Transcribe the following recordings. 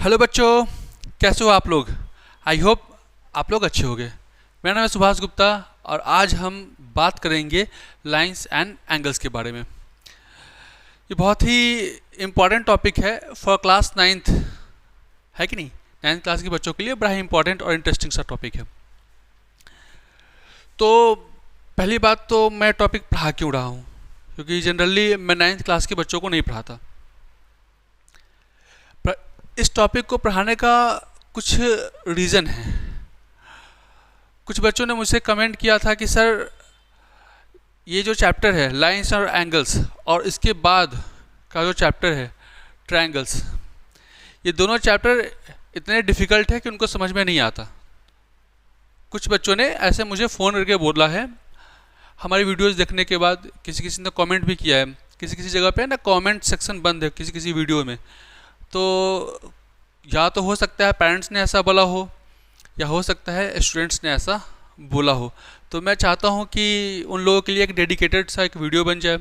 Hello बच्चों, कैसे हो आप लोग। आई होप आप लोग अच्छे होंगे। मेरा नाम है सुभाष गुप्ता और आज हम बात करेंगे लाइंस एंड एंगल्स के बारे में। ये बहुत ही इम्पॉर्टेंट टॉपिक है फॉर क्लास 9th, है कि नहीं। 9th क्लास के बच्चों के लिए बड़ा ही इम्पॉर्टेंट और इंटरेस्टिंग सा टॉपिक है। तो पहली बात तो मैं टॉपिक पढ़ा क्यों रहा हूँ, क्योंकि जनरली मैं 9th क्लास के बच्चों को नहीं पढ़ाता। इस टॉपिक को पढ़ाने का कुछ रीज़न है। कुछ बच्चों ने मुझसे कमेंट किया था कि सर ये जो चैप्टर है लाइंस और एंगल्स और इसके बाद का जो चैप्टर है ट्रायंगल्स, ये दोनों चैप्टर इतने डिफ़िकल्ट है कि उनको समझ में नहीं आता। कुछ बच्चों ने ऐसे मुझे फ़ोन करके बोला है हमारी वीडियोस देखने के बाद। किसी किसी ने कमेंट भी किया है, किसी किसी जगह पे ना कमेंट सेक्शन बंद है किसी किसी वीडियो में। तो या तो हो सकता है पेरेंट्स ने ऐसा बोला हो या हो सकता है स्टूडेंट्स ने ऐसा बोला हो। तो मैं चाहता हूं कि उन लोगों के लिए एक डेडिकेटेड सा एक वीडियो बन जाए,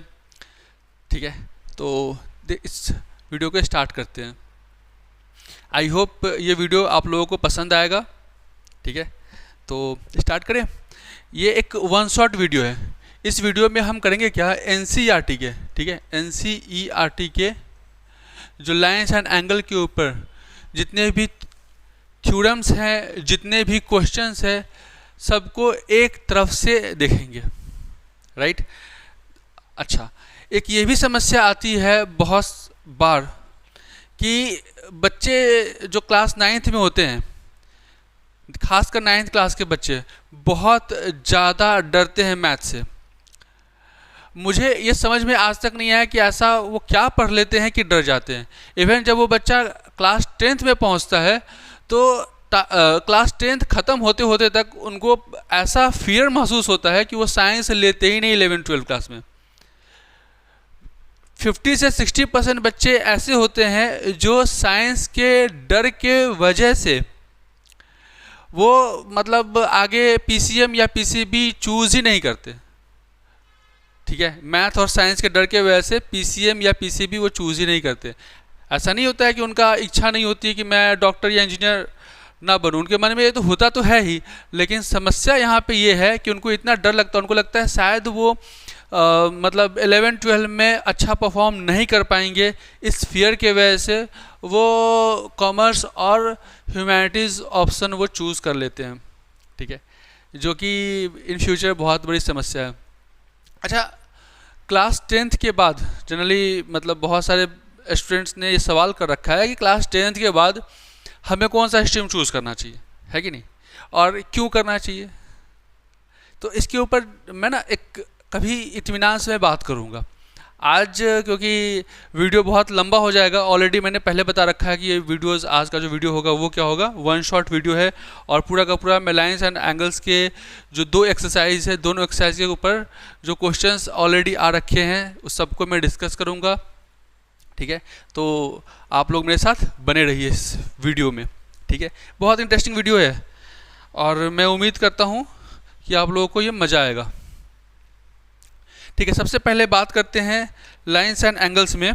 ठीक है। तो इस वीडियो को स्टार्ट करते हैं। आई होप ये वीडियो आप लोगों को पसंद आएगा, ठीक है। तो स्टार्ट करें। ये एक वन शॉट वीडियो है। इस वीडियो में हम करेंगे क्या, NCERT के, ठीक है, NCERT के जो लाइंस एंड एंगल के ऊपर जितने भी थ्योरम्स हैं, जितने भी क्वेश्चंस हैं, सबको एक तरफ से देखेंगे, राइट। अच्छा, एक ये भी समस्या आती है बहुत बार कि बच्चे जो क्लास 9th में होते हैं, खासकर 9th क्लास के बच्चे बहुत ज़्यादा डरते हैं मैथ से। मुझे ये समझ में आज तक नहीं आया कि ऐसा वो क्या पढ़ लेते हैं कि डर जाते हैं। इवन जब वो बच्चा क्लास 10th में पहुंचता है तो क्लास 10th ख़त्म होते होते तक उनको ऐसा फियर महसूस होता है कि वो साइंस लेते ही नहीं 11-12 क्लास में। 50 से 60% बच्चे ऐसे होते हैं जो साइंस के डर के वजह से वो मतलब आगे PCM या PCB चूज़ ही नहीं करते, ठीक है। मैथ और साइंस के डर के वजह से PCM या PCB वो चूज़ ही नहीं करते। ऐसा नहीं होता है कि उनका इच्छा नहीं होती कि मैं डॉक्टर या इंजीनियर ना बनूं, उनके मन में ये तो होता तो है ही, लेकिन समस्या यहाँ पे ये है कि उनको इतना डर लगता है, उनको लगता है शायद वो मतलब 11-12 में अच्छा परफॉर्म नहीं कर पाएंगे। इस फियर के वजह से वो कॉमर्स और ह्यूमैनिटीज़ ऑप्शन वो चूज़ कर लेते हैं, ठीक है, जो कि इन फ्यूचर बहुत बड़ी समस्या है। अच्छा, क्लास 10th के बाद जनरली मतलब बहुत सारे स्टूडेंट्स ने ये सवाल कर रखा है कि क्लास 10th के बाद हमें कौन सा स्ट्रीम चूज़ करना चाहिए, है कि नहीं, और क्यों करना चाहिए। तो इसके ऊपर मैं ना एक कभी इत्मीनान से मैं बात करूँगा आज, क्योंकि वीडियो बहुत लंबा हो जाएगा। ऑलरेडी मैंने पहले बता रखा है कि ये वीडियोस आज का जो वीडियो होगा वो क्या होगा, वन शॉट वीडियो है। और पूरा का पूरा मैं लाइंस एंड एंगल्स के जो 2 एक्सरसाइज है, दोनों एक्सरसाइज के ऊपर जो क्वेश्चंस ऑलरेडी आ रखे हैं उस सबको मैं डिस्कस करूँगा, ठीक है। तो आप लोग मेरे साथ बने रहिए इस वीडियो में, ठीक है। बहुत इंटरेस्टिंग वीडियो है और मैं उम्मीद करता हूँ कि आप लोगों को ये मज़ा आएगा, ठीक है। सबसे पहले बात करते हैं लाइंस एंड एंगल्स में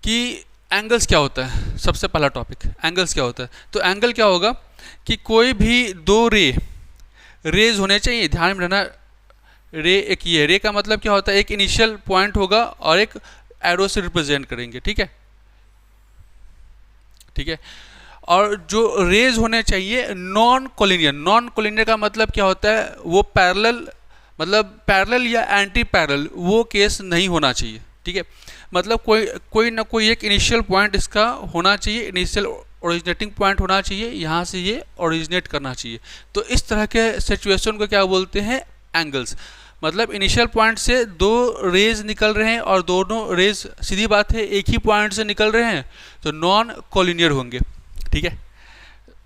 कि एंगल्स क्या होता है। सबसे पहला टॉपिक एंगल्स क्या होता है। तो एंगल क्या होगा कि कोई भी 2 रेज होने चाहिए। ध्यान में रहना, रे एक ये रे का मतलब क्या होता है, एक इनिशियल पॉइंट होगा और एक एरो से रिप्रेजेंट करेंगे, ठीक है, ठीक है। और जो रेज होने चाहिए नॉन कोलिनियर। नॉन कोलिनियर का मतलब क्या होता है, वो पैरेलल, मतलब पैरेलल या एंटी पैरेलल वो केस नहीं होना चाहिए, ठीक है। मतलब कोई ना कोई एक इनिशियल पॉइंट इसका होना चाहिए, इनिशियल ओरिजिनेटिंग पॉइंट होना चाहिए, यहाँ से ये ओरिजिनेट करना चाहिए। तो इस तरह के सिचुएशन को क्या बोलते हैं, एंगल्स। मतलब इनिशियल पॉइंट से 2 रेज निकल रहे हैं और दोनों रेज सीधी बात है एक ही पॉइंट से निकल रहे हैं, तो नॉन कोलिनियर होंगे, ठीक है।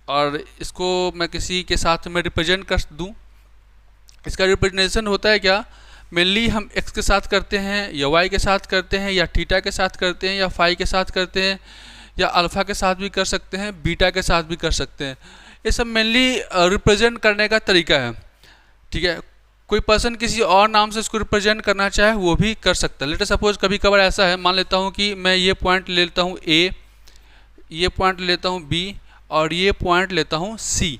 और इसको मैं किसी के साथ में रिप्रेजेंट कर दूँ। इसका रिप्रेजेंटेशन होता है क्या, मेनली हम x के साथ करते हैं या y के साथ करते हैं या थीटा के साथ करते हैं या फाई के साथ करते हैं या अल्फ़ा के साथ भी कर सकते हैं, बीटा के साथ भी कर सकते हैं। ये सब मेनली रिप्रेजेंट करने का तरीका है, ठीक है। कोई पर्सन किसी और नाम से इसको रिप्रेजेंट करना चाहे वो भी कर सकता है। लेट सपोज कभी कभार ऐसा है, मान लेता हूँ कि मैं ये पॉइंट ले लेता हूँ A ये पॉइंट लेता हूँ बी और ये पॉइंट लेता हूँ सी,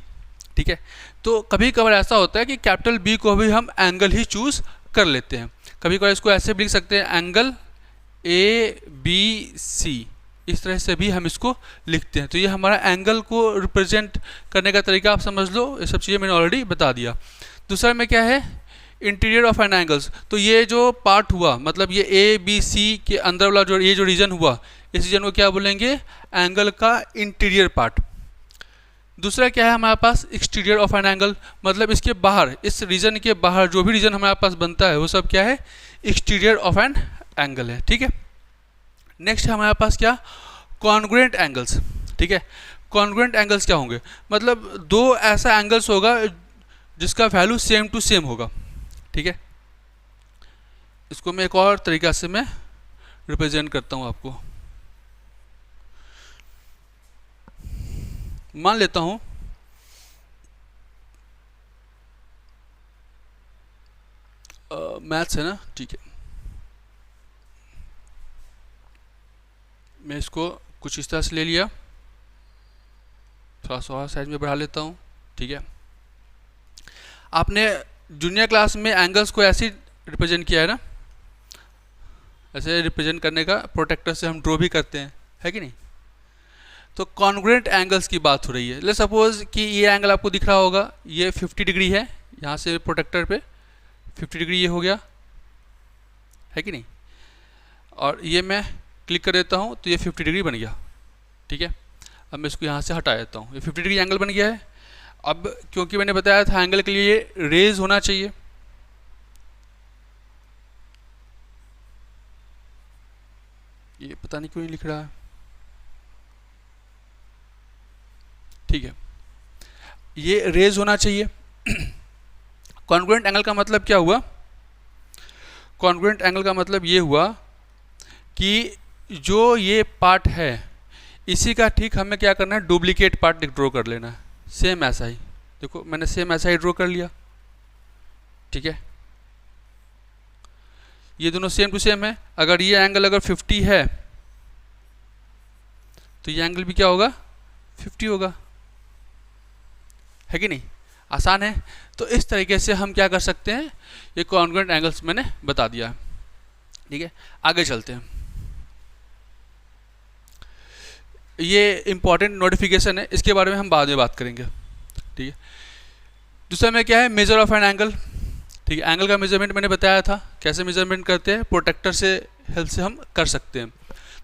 ठीक है। तो कभी कभार ऐसा होता है कि कैपिटल बी को भी हम एंगल ही चूज़ कर लेते हैं। कभी कभार इसको ऐसे भी लिख सकते हैं, एंगल ए बी सी, इस तरह से भी हम इसको लिखते हैं। तो ये हमारा एंगल को रिप्रेजेंट करने का तरीका आप समझ लो, ये सब चीज़ें मैंने ऑलरेडी बता दिया। दूसरा में क्या है, इंटीरियर ऑफ एन एंगल्स। तो ये जो पार्ट हुआ, मतलब ये ए बी सी के अंदर वाला जो ये जो रीजन हुआ, इस रीजन को क्या बोलेंगे, एंगल का इंटीरियर पार्ट। दूसरा क्या है हमारे पास, एक्सटीरियर ऑफ एन एंगल, मतलब इसके बाहर, इस रीजन के बाहर जो भी रीजन हमारे पास बनता है वो सब क्या है, एक्सटीरियर ऑफ एन एंगल है, ठीक है। नेक्स्ट है हमारे पास क्या, कॉन्ग्रुएंट एंगल्स, ठीक है। कॉन्ग्रुएंट एंगल्स क्या होंगे, मतलब दो ऐसा एंगल्स होगा जिसका वैल्यू सेम टू सेम होगा, ठीक है। इसको मैं एक और तरीका से मैं रिप्रेजेंट करता हूँ आपको। मान लेता हूँ मैथ्स है ना, ठीक है। मैं इसको कुछ इस तरह से ले लिया, थोड़ा सा और साइज में बढ़ा लेता हूँ, ठीक है। आपने जूनियर क्लास में एंगल्स को ऐसे रिप्रेजेंट किया है ना, ऐसे रिप्रेजेंट करने का प्रोटेक्टर से हम ड्रॉ भी करते हैं, है कि नहीं। तो कॉन्ग्रुएंट एंगल्स की बात हो रही है। लेट्स सपोज कि ये एंगल आपको दिख रहा होगा, ये 50 डिग्री है, यहाँ से प्रोटेक्टर पे 50 डिग्री ये हो गया, है कि नहीं। और ये मैं क्लिक कर देता हूँ तो ये 50 डिग्री बन गया, ठीक है। अब मैं इसको यहाँ से हटा देता हूँ, ये 50 डिग्री एंगल बन गया है। अब क्योंकि मैंने बताया था एंगल के लिए रेज होना चाहिए, ये पता नहीं क्यों नहीं लिख रहा है, ठीक है, ये रेज होना चाहिए। कॉन्ग्रुएंट एंगल का मतलब क्या हुआ, कॉन्ग्रुएंट एंगल का मतलब ये हुआ कि जो ये पार्ट है इसी का ठीक हमें क्या करना है, डुप्लीकेट पार्ट ड्रॉ कर लेना है, सेम ऐसा ही। देखो मैंने सेम ऐसा ही ड्रॉ कर लिया, ठीक है। ये दोनों सेम टू सेम है। अगर ये एंगल अगर 50 है तो ये एंगल भी क्या होगा, 50 होगा, है कि नहीं। आसान है। तो इस तरीके से हम क्या कर सकते हैं, ये कॉन्ग्रुएंट एंगल्स मैंने बता दिया है, ठीक है। आगे चलते हैं। ये इंपॉर्टेंट नोटिफिकेशन है, इसके बारे में हम बाद में बात करेंगे, ठीक है। दूसरा में क्या है, मेजर ऑफ एन एंगल, ठीक है। एंगल का मेजरमेंट मैंने बताया था, कैसे मेजरमेंट करते हैं, प्रोटेक्टर से हेल्प से हम कर सकते हैं।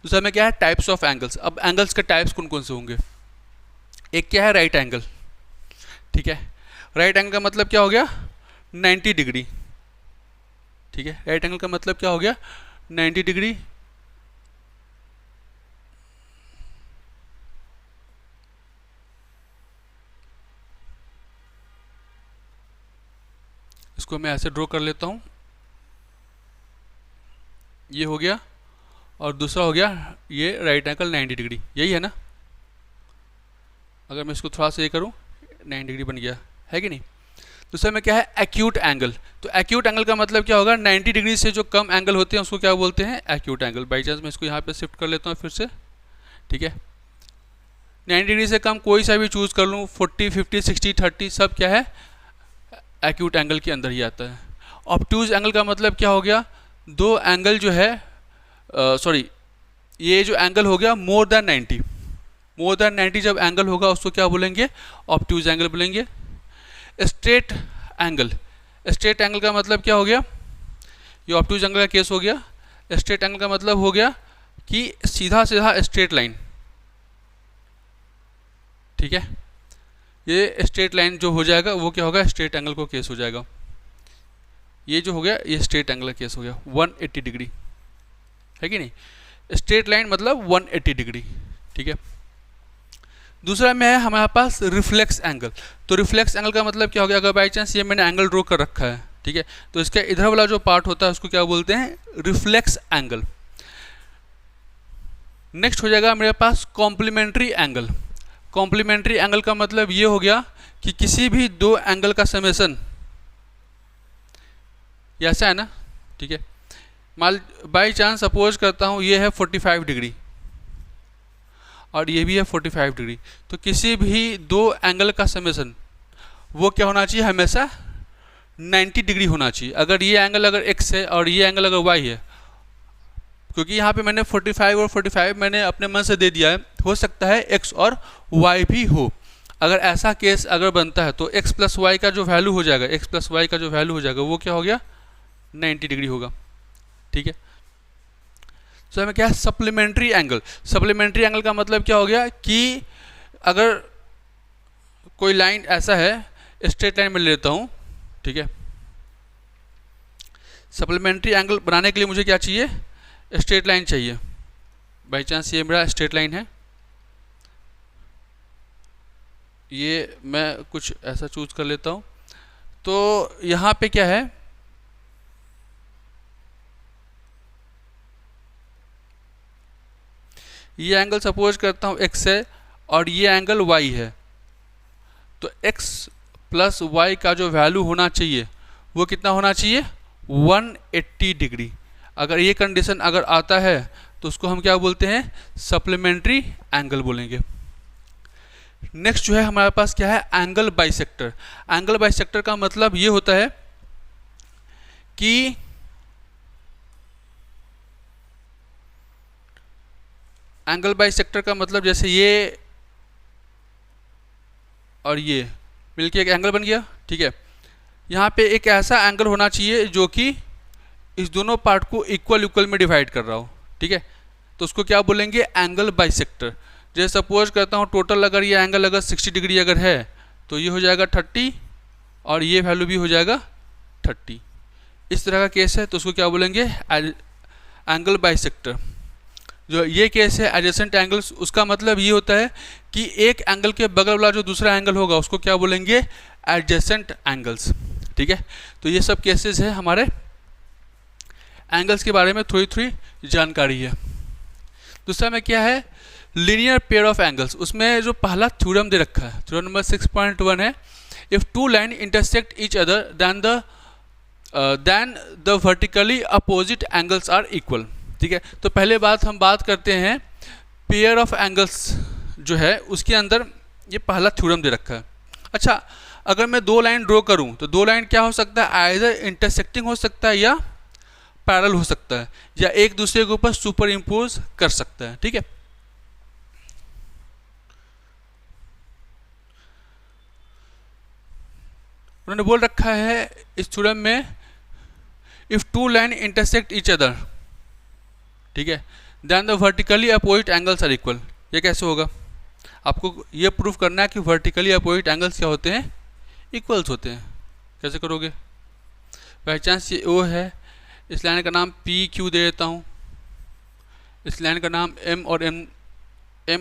दूसरा में क्या है, टाइप्स ऑफ एंगल्स। अब एंगल्स के टाइप्स कौन कौन से होंगे, एक क्या है, राइट एंगल, ठीक है। राइट एंगल का मतलब क्या हो गया, 90 डिग्री, ठीक है। राइट एंगल का मतलब क्या हो गया, 90 डिग्री। इसको मैं ऐसे ड्रॉ कर लेता हूँ, ये हो गया। और दूसरा हो गया ये राइट एंगल 90 डिग्री, यही है ना। अगर मैं इसको थोड़ा सा ये करूँ, 90 डिग्री बन गया, है कि नहीं। दूसरा में क्या है, एक्यूट एंगल। तो एक्यूट एंगल का मतलब क्या होगा, 90 डिग्री से जो कम एंगल होते हैं उसको क्या बोलते हैं, एक्यूट एंगल। बाई चांस मैं इसको यहाँ पे शिफ्ट कर लेता हूँ फिर से, ठीक है। 90 डिग्री से कम कोई सा भी चूज़ कर लूँ, 40, 50, 60, 30, सब क्या है, एक्यूट एंगल के अंदर ही आता है। ऑब्ट्यूज एंगल का मतलब क्या हो गया, दो एंगल जो है, सॉरी, ये जो एंगल हो गया मोर देन 90, मोर देन 90 जब एंगल होगा उसको क्या बोलेंगे, ऑब्ट्यूज एंगल बोलेंगे। स्ट्रेट एंगल, स्ट्रेट एंगल का मतलब क्या हो गया, ये ऑब्ट्यूज एंगल का केस हो गया। स्ट्रेट एंगल का मतलब हो गया कि सीधा सीधा स्ट्रेट लाइन, ठीक है। ये स्ट्रेट लाइन जो हो जाएगा वो क्या होगा, स्ट्रेट एंगल को केस हो जाएगा। ये जो हो गया ये स्ट्रेट एंगल का केस हो गया, 180 डिग्री, है कि नहीं। स्ट्रेट लाइन मतलब 180 डिग्री, ठीक है। दूसरा में है हमारे पास रिफ्लेक्स एंगल। तो रिफ्लेक्स एंगल का मतलब क्या हो गया, अगर बाई चांस ये मैंने एंगल ड्रॉ कर रखा है, ठीक है, तो इसका इधर वाला जो पार्ट होता है उसको क्या बोलते हैं, रिफ्लेक्स एंगल। नेक्स्ट हो जाएगा मेरे पास कॉम्प्लीमेंट्री एंगल। कॉम्प्लीमेंट्री एंगल का मतलब ये हो गया कि किसी भी दो एंगल का समेसन, ऐसा है ना, ठीक है। मान बाई चांस सपोज करता हूँ ये है 45 डिग्री और ये भी है 45 डिग्री। तो किसी भी दो एंगल का समेसन वो क्या होना चाहिए, हमेशा 90 डिग्री होना चाहिए। अगर ये एंगल अगर x है और ये एंगल अगर y है, क्योंकि यहाँ पे मैंने 45 और 45 मैंने अपने मन से दे दिया है, हो सकता है x और y भी हो। अगर ऐसा केस अगर बनता है तो x प्लस वाई का जो वैल्यू हो जाएगा, x प्लस वाई का जो वैल्यू हो जाएगा वो क्या हो गया, 90 डिग्री होगा। ठीक है, तो हमें क्या है, सप्लीमेंट्री एंगल। सप्लीमेंट्री एंगल का मतलब क्या हो गया कि अगर कोई लाइन ऐसा है, स्ट्रेट लाइन में लेता हूँ, ठीक है, सप्लीमेंट्री एंगल बनाने के लिए मुझे क्या चाहिए, स्ट्रेट लाइन चाहिए। बाई चांस ये मेरा स्ट्रेट लाइन है, ये मैं कुछ ऐसा चूज कर लेता हूँ। तो यहाँ पे क्या है, ये एंगल सपोज करता हूँ x है और ये एंगल y है, तो x प्लस y का जो वैल्यू होना चाहिए वो कितना होना चाहिए, 180 डिग्री। अगर ये कंडीशन अगर आता है तो उसको हम क्या बोलते हैं, सप्लीमेंट्री एंगल बोलेंगे। नेक्स्ट जो है हमारे पास क्या है, एंगल बाइसेक्टर। एंगल बाइसेक्टर का मतलब ये होता है कि एंगल बाइसेक्टर का मतलब जैसे ये और ये मिलके एक एंगल बन गया। ठीक है, यहाँ पे एक ऐसा एंगल होना चाहिए जो कि इस दोनों पार्ट को इक्वल इक्वल में डिवाइड कर रहा हो। ठीक है, तो उसको क्या बोलेंगे, एंगल बाइसेक्टर। जैसे सपोज करता हूँ टोटल अगर ये एंगल अगर 60 डिग्री अगर है तो ये हो जाएगा 30 और ये वैल्यू भी हो जाएगा 30। इस तरह का केस है तो उसको क्या बोलेंगे, एंगल बाइसेक्टर। जो ये केस है एडजेसेंट एंगल्स, उसका मतलब ये होता है कि एक एंगल के बगल वाला जो दूसरा एंगल होगा उसको क्या बोलेंगे, एडजेसेंट एंगल्स। ठीक है, तो ये सब केसेस है हमारे एंगल्स के बारे में थोड़ी थोड़ी जानकारी है। दूसरा में क्या है, लीनियर पेयर ऑफ एंगल्स। उसमें जो पहला थ्योरम दे रखा है, थ्योरम नंबर 6.1 है, if two line intersect each other then the vertically opposite angles are equal. ठीक है, तो पहले हम बात करते हैं पेयर ऑफ एंगल्स जो है उसके अंदर ये पहला थ्योरम दे रखा है। अच्छा, अगर मैं दो लाइन ड्रॉ करूं तो दो लाइन क्या हो सकता है, आइदर इंटरसेक्टिंग हो सकता है या पैरेलल हो सकता है, या एक दूसरे के ऊपर सुपर इम्पोज कर सकता है। ठीक है, उन्होंने बोल रखा है इस थ्योरम में, if two line intersect each other, ठीक है, then the vertically opposite angles are equal. ये कैसे होगा, आपको ये प्रूफ करना है कि वर्टिकली अपोजिट एंगल्स क्या होते हैं, इक्वल्स होते हैं। कैसे करोगे, बाई चांस ये ओ है, इस लाइन का नाम पी क्यू दे देता हूँ, इस लाइन का नाम एम और एन दे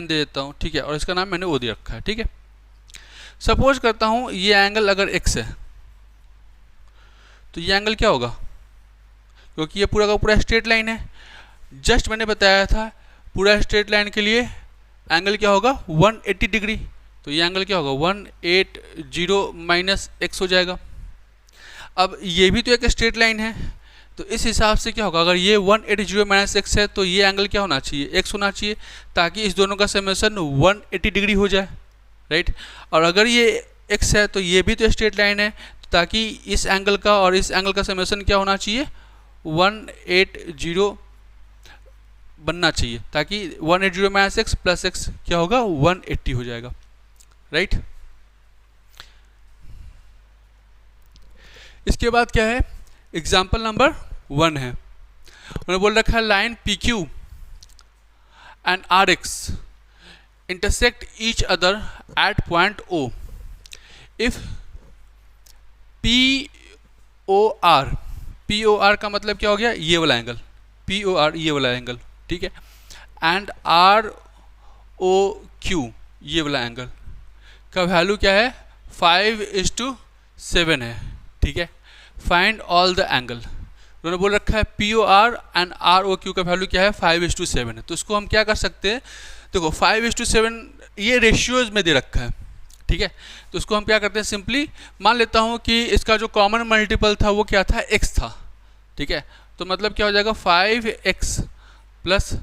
देता हूँ। ठीक है, और इसका नाम मैंने ओ दे रखा है। ठीक है, सपोज करता हूँ ये एंगल अगर एक्स है तो ये एंगल क्या होगा, क्योंकि ये पूरा का पूरा स्ट्रेट लाइन है। जस्ट मैंने बताया था पूरा स्ट्रेट लाइन के लिए एंगल क्या होगा, 180 डिग्री। तो ये एंगल क्या होगा, 180 माइनस एक्स हो जाएगा। अब ये भी तो एक स्ट्रेट लाइन है, तो इस हिसाब से क्या होगा, अगर ये 180 माइनस एक्स है तो ये एंगल क्या होना चाहिए, एक्स होना चाहिए, ताकि इस दोनों का समेसन 180 डिग्री हो जाए। राइट, और अगर ये एक्स है तो ये भी तो स्ट्रेट लाइन है, तो ताकि इस एंगल का और इस एंगल का समेसन क्या होना चाहिए, 180 बनना चाहिए, ताकि 180 माइनस एक्स प्लस एक्स क्या होगा, 180 हो जाएगा। राइट, इसके बाद क्या है, एग्जाम्पल नंबर 1 है, उन्होंने बोल रखा है line P Q and R X intersect each other at point O if POR का मतलब क्या हो गया, ये वाला एंगल, POR ये वाला एंगल। ठीक है, एंड ROQ ये वाला एंगल का वैल्यू क्या है, 5:7 है। ठीक है, फाइंड ऑल द एंगल। उन्होंने बोल रखा है POR एंड ROQ का वैल्यू क्या है, 5:7 है। तो इसको हम क्या कर सकते हैं, देखो 5:7 ये रेशियोज में दे रखा है। ठीक है, तो उसको हम क्या करते हैं, सिंपली मान लेता हूँ कि इसका जो कॉमन मल्टीपल था वो क्या था, x था। ठीक है, तो मतलब क्या हो जाएगा, 5x plus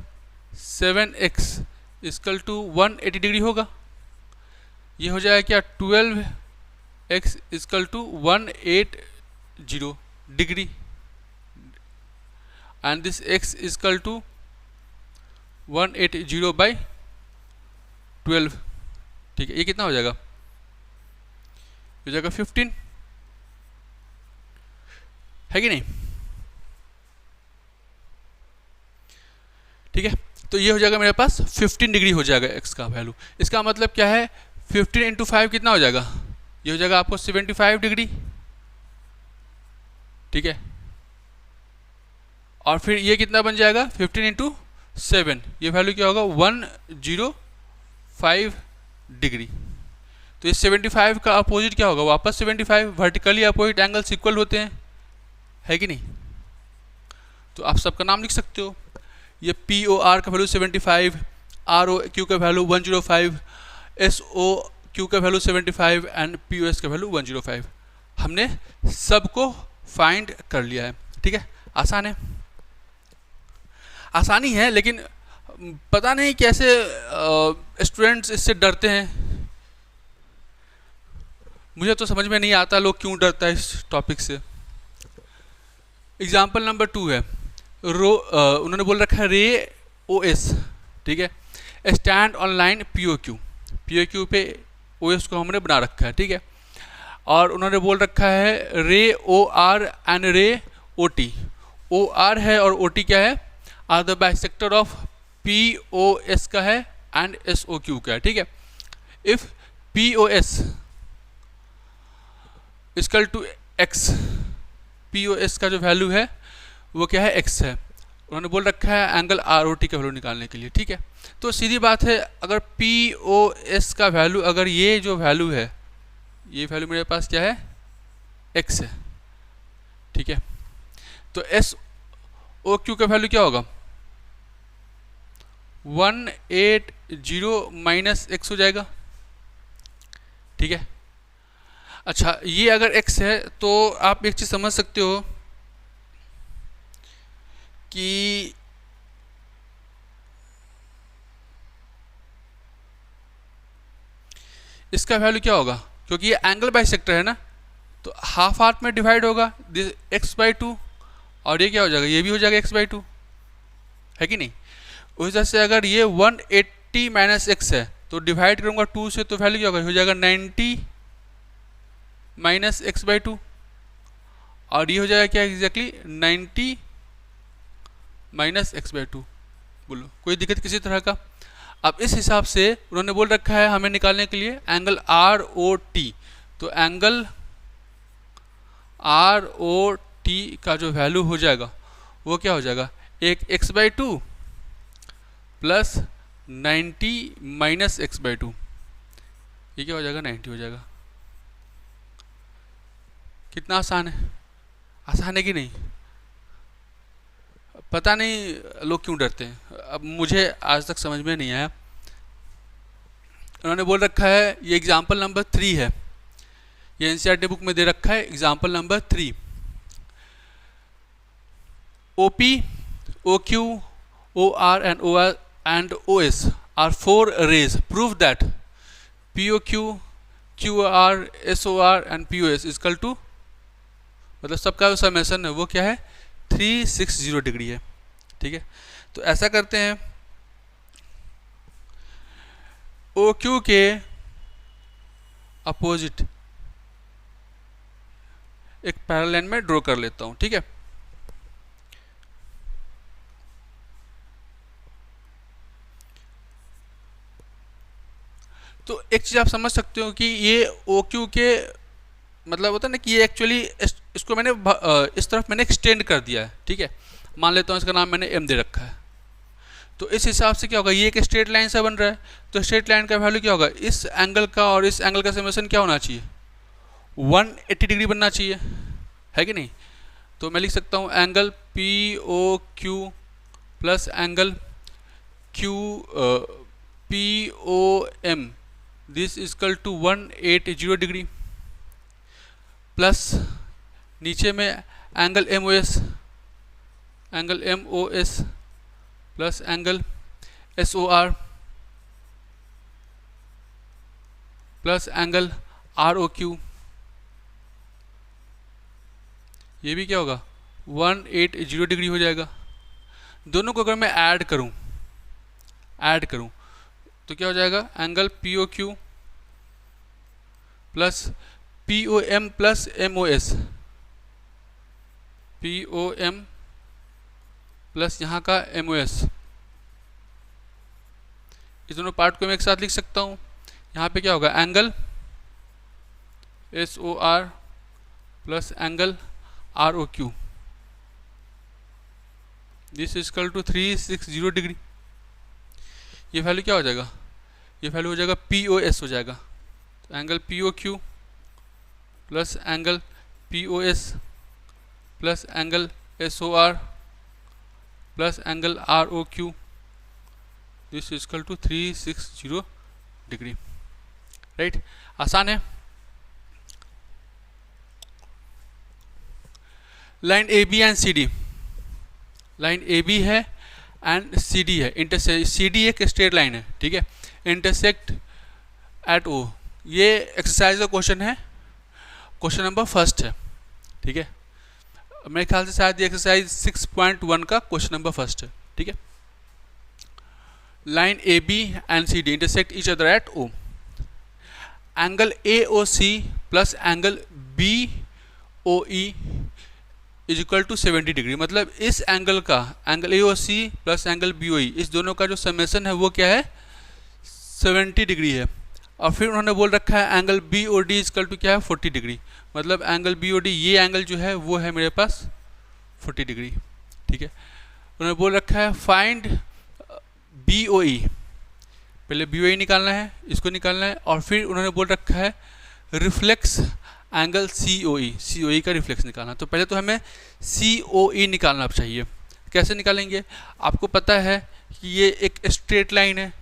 7x equal to 180 degree होगा। ये हो जाएगा क्या 12x equal to 180 degree and this x equal to 180 by 12। ठीक है, ये कितना हो जाएगा? हो जाएगा 15, है कि नहीं? ठीक है, तो ये हो जाएगा मेरे पास 15 डिग्री हो जाएगा x का वैल्यू। इसका मतलब क्या है? 15 इंटू 5 कितना हो जाएगा? ये हो जाएगा आपको 75 डिग्री। ठीक है, और फिर ये कितना बन जाएगा? 15 इंटू 7, ये वैल्यू क्या होगा? 105 डिग्री। तो ये 75 का अपोजिट क्या होगा? वापस 75। वर्टिकली अपोजिट एंगल्स इक्वल होते हैं, है कि नहीं? तो आप सबका नाम लिख सकते हो। ये POR का वैल्यू 75, ROQ का वैल्यू 105, SOQ का वैल्यू 75 एंड POS का वैल्यू 105। हमने सबको फाइंड कर लिया है। ठीक है, आसान है, आसानी है, लेकिन पता नहीं कैसे स्टूडेंट्स इससे डरते हैं। मुझे तो समझ में नहीं आता लोग क्यों डरता है इस टॉपिक से। एग्जाम्पल नंबर 2 है, उन्होंने बोल रखा है रे OS। ठीक है, स्टैंड ऑनलाइन POQ पे OS को हमने बना रखा है। ठीक है, और उन्होंने बोल रखा है ray OR and ray OT। OR है और OT क्या है? Are the bisector of POS का है एंड SOQ का है। ठीक है, if POS equal to x, POS का जो वैल्यू है वो क्या है? x है। उन्होंने बोल रखा है एंगल ROT का वैल्यू निकालने के लिए। ठीक है, तो सीधी बात है, अगर POS का वैल्यू, अगर ये जो वैल्यू है, ये वैल्यू मेरे पास क्या है? x है। ठीक है, तो SOQ का वैल्यू क्या होगा? 180 माइनस x हो जाएगा। ठीक है, अच्छा, ये अगर x है तो आप एक चीज समझ सकते हो कि इसका वैल्यू क्या होगा? क्योंकि ये एंगल बाइसेक्टर है ना, तो हाफ हाफ में डिवाइड होगा x/2, और ये क्या हो जाएगा? ये भी हो जाएगा x/2, है कि नहीं? उस वजह से अगर ये 180 माइनस x है तो डिवाइड करूंगा 2 से, तो वैल्यू क्या होगा? हो जाएगा 90 माइनस x/2, और ये हो जाएगा क्या एग्जैक्टली? 90 minus x/2। बोलो, कोई दिक्कत किसी तरह का? अब इस हिसाब से उन्होंने बोल रखा है हमें निकालने के लिए एंगल ROT। तो एंगल ROT का जो वैल्यू हो जाएगा वो क्या हो जाएगा? एक x/2 प्लस 90 माइनस x/2, ये क्या हो जाएगा? 90 हो जाएगा। कितना आसान है? आसान है कि नहीं? पता नहीं लोग क्यों डरते हैं, अब मुझे आज तक समझ में नहीं आया। उन्होंने बोल रखा है, ये एग्जाम्पल नंबर 3 है, ये NCERT बुक में दे रखा है। Example number 3, OP, OQ, OR and OS are 4 rays. Prove that POQ, QR, SOR and POS is equal to, मतलब सबका जो समेशन है वो क्या है? 360 डिग्री है। ठीक है, तो ऐसा करते हैं, OQ के अपोजिट एक पैरेलल लाइन में ड्रॉ कर लेता हूं। ठीक है, तो एक चीज आप समझ सकते हो कि ये OQ के मतलब होता है ना कि ये एक्चुअली इसको मैंने इस तरफ मैंने एक्सटेंड कर दिया है। ठीक है, मान लेता हूँ इसका नाम मैंने M दे रखा है। तो इस हिसाब से क्या होगा? ये एक स्ट्रेट लाइन से बन रहा है, तो स्ट्रेट लाइन का वैल्यू क्या होगा? इस एंगल का और इस एंगल का समेशन क्या होना चाहिए? 180 डिग्री बनना चाहिए, है कि नहीं? तो मैं लिख सकता हूँ angle POQ plus angle POM, this equal to 180 degree, plus नीचे में angle MOS plus angle SOR plus angle R O Q, ये भी क्या होगा 180 डिग्री हो जाएगा। दोनों को अगर मैं ऐड करूं तो क्या हो जाएगा, angle P O Q plus P O M plus M O S, P O M plus यहाँ का एम ओ एस, इस दोनों पार्ट को मैं एक साथ लिख सकता हूँ। यहाँ पे क्या होगा, angle S O R plus angle R O Q, this is equal to 360 degree. ये वैल्यू क्या हो जाएगा, ये वैल्यू हो जाएगा पी ओ एस हो जाएगा। तो angle P O Q plus angle P O S plus angle S O R plus angle R O Q, this is equal to 360 degree. Right, आसान है। Line A B and C D, line A B है and C D है, C D एक straight line है, ठीक है, intersect at ओ। ये exercise का क्वेश्चन है, क्वेश्चन नंबर फर्स्ट है, ठीक है, मेरे ख्याल से शायद ये एक्सरसाइज 6.1 का क्वेश्चन नंबर फर्स्ट है, ठीक है। Line A B and C D intersect each other at O, angle A O C plus angle B O E is equal to 70 degree. मतलब इस एंगल का, angle A O C plus angle B O E, इस दोनों का जो summation है वो क्या है, 70 डिग्री है। और फिर उन्होंने बोल रखा है angle B O D is equal to क्या है, 40 डिग्री। मतलब एंगल बी ओ डी, ये एंगल जो है वो है मेरे पास 40 डिग्री, ठीक है। उन्होंने बोल रखा है फाइंड बी ओ ई, पहले बी ओ ई निकालना है, इसको निकालना है, और फिर उन्होंने बोल रखा है रिफ्लेक्स एंगल सी ओ ई का रिफ्लेक्स निकालना। तो पहले तो हमें सी ओ ई निकालना चाहिए। कैसे निकालेंगे, आपको पता है कि ये एक स्ट्रेट लाइन है,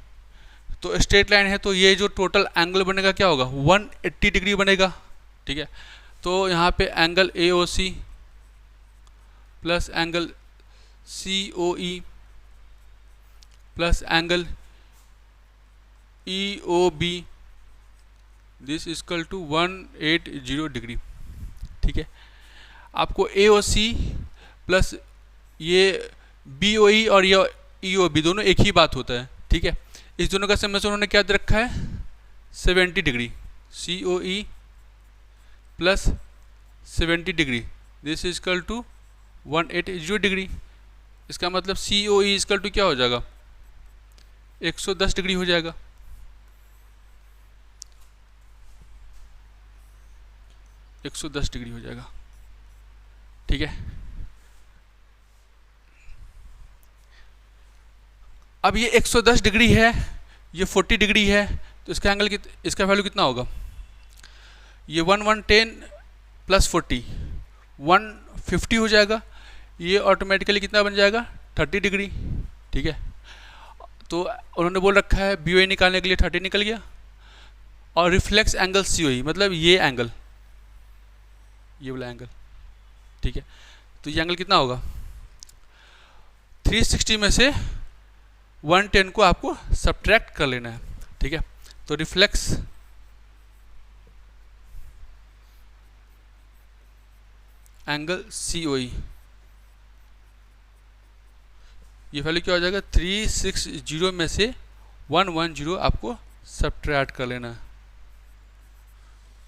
तो स्ट्रेट लाइन है तो ये जो टोटल एंगल बनेगा क्या होगा, 180 डिग्री बनेगा, ठीक है। तो यहाँ पे angle A O C plus angle C O E plus angle E O B, this is equal to 180 degree, ठीक है। आपको ए ओ सी प्लस ये बी ओ ई और ये ई ओ बी दोनों एक ही बात होता है, ठीक है। इस दोनों का समेसन उन्होंने क्या दे रखा है, 70 degree, C O E plus 70 degree, this is equal to 180 degree. इसका मतलब सी ओ ई इक्वल टू क्या हो जाएगा, 110 डिग्री हो जाएगा। एक 110 डिग्री हो जाएगा, ठीक है। अब ये 110 डिग्री है, ये 40 डिग्री है, तो इसका एंगल इसका वैल्यू कितना होगा, ये 110 प्लस 40 150 हो जाएगा। ये ऑटोमेटिकली कितना बन जाएगा, 30 डिग्री, ठीक है। तो उन्होंने बोल रखा है बी ओ ई निकालने के लिए 30 निकल गया, और रिफ्लेक्स एंगल सी ओ ई, मतलब ये एंगल, ये वाला एंगल, ठीक है। तो ये एंगल कितना होगा, 360 में से 110 को आपको सब्ट्रैक्ट कर लेना है, ठीक है। तो रिफ्लेक्स एंगल सी ओ ई, ये वैल्यू क्या हो जाएगा, 360 में से 110 आपको सब्ट्रैक्ट कर लेना है,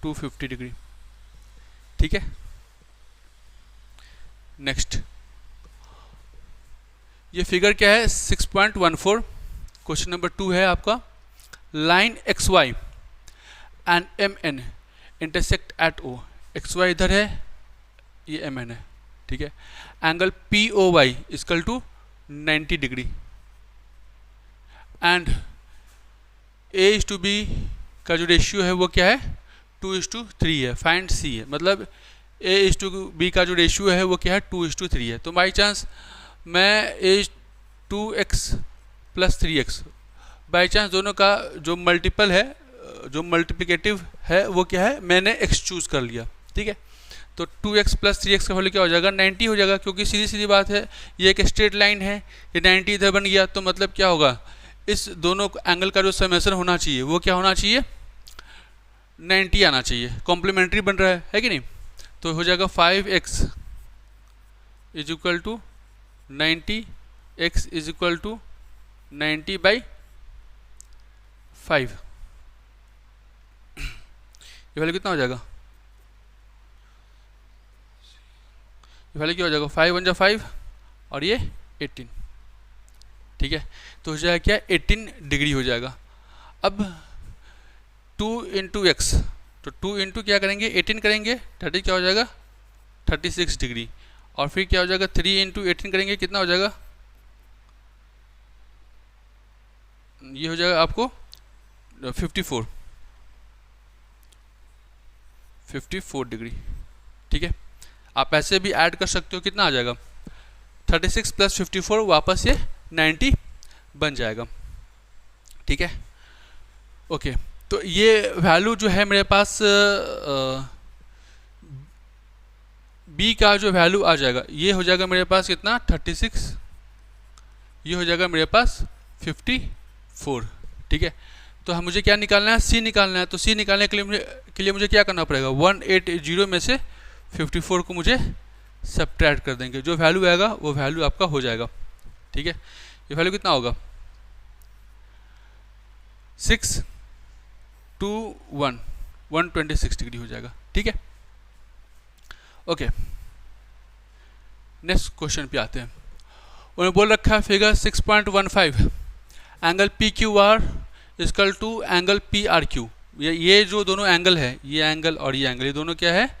250 डिग्री, ठीक है। नेक्स्ट, ये फिगर क्या है, 6.14, क्वेश्चन नंबर 2 है आपका। Line X Y and M N intersect at O, X Y इधर है, ये एम एन है, ठीक है। Angle P O Y equal to 90 degree, and A is to B का जो रेशियो है वो क्या है, 2:3 है, फाइंड सी है। मतलब ए इज टू बी का जो रेशियो है वो क्या है, 2:3 है। तो बाई चांस मैं ए 2x plus 3x, by chance दोनों का जो मल्टीपल है, जो मल्टीप्लिकेटिव है वो क्या है, मैंने x चूज़ कर लिया, ठीक है। तो 2x प्लस 3x का वैल्यू क्या हो जाएगा, 90 हो जाएगा, क्योंकि सीधी सीधी बात है, ये एक स्ट्रेट लाइन है, ये 90 इधर बन गया, तो मतलब क्या होगा, इस दोनों एंगल का जो समेसन होना चाहिए वो क्या होना चाहिए, 90 आना चाहिए, कॉम्प्लीमेंट्री बन रहा है कि नहीं। तो हो जाएगा 5x is equal to 90, x is equal to 90/5। ये वैल्यू कितना हो जाएगा, ये वैल्यू क्या हो जाएगा, 5 1 जा 5 और ये 18, ठीक है। तो हो जाएगा क्या, 18 डिग्री हो जाएगा। अब 2 इंटू एक्स, तो 2 इंटू क्या करेंगे, 18 करेंगे, 30 क्या हो जाएगा 36 डिग्री। और फिर क्या हो जाएगा 3 इंटू 18 करेंगे, कितना हो जाएगा, ये हो जाएगा आपको 54 डिग्री, ठीक है। आप ऐसे भी ऐड कर सकते हो, कितना आ जाएगा 36 प्लस 54 वापस ये 90 बन जाएगा, ठीक है। ओके, तो ये वैल्यू जो है मेरे पास बी का जो वैल्यू आ जाएगा, ये हो जाएगा मेरे पास कितना 36, ये हो जाएगा मेरे पास 54, ठीक है। तो हम मुझे क्या निकालना है, सी निकालना है। तो सी निकालने के लिए मुझे क्या करना पड़ेगा, 180 में से 54 को मुझे सब्ट्रैक्ट कर देंगे, जो वैल्यू आएगा वो वैल्यू आपका हो जाएगा, ठीक है। ये वैल्यू कितना होगा 6 2 1 126 डिग्री हो जाएगा, ठीक है। ओके, नेक्स्ट क्वेश्चन पे आते हैं। उन्होंने बोल रखा है figure 6.15 angle P Q R equal to angle P R Q. ये जो दोनों एंगल है, ये एंगल और ये एंगल, ये दोनों क्या है,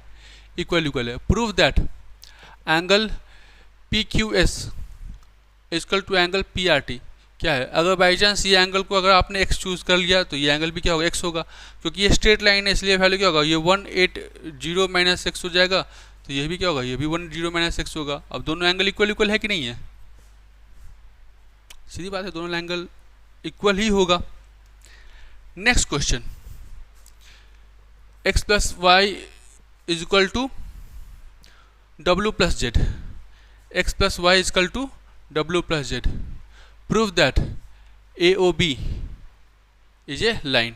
इक्वल है। Prove that angle P Q S equal to angle P R T क्या है। अगर बाई चांस ये एंगल को अगर आपने x चूज़ कर लिया तो ये एंगल भी क्या होगा, x होगा, क्योंकि ये स्ट्रेट लाइन है, इसलिए वैल्यू क्या होगा, ये 180 माइनस एक्स हो जाएगा। तो ये भी क्या होगा, ये भी 180 माइनस एक्स होगा। अब दोनों एंगल इक्वल है कि नहीं है, सीधी बात है, दोनों एंगल इक्वल ही होगा। Next question, x plus Y is equal to W plus Z, X plus Y is equal to W plus Z. Prove that A O B is a line.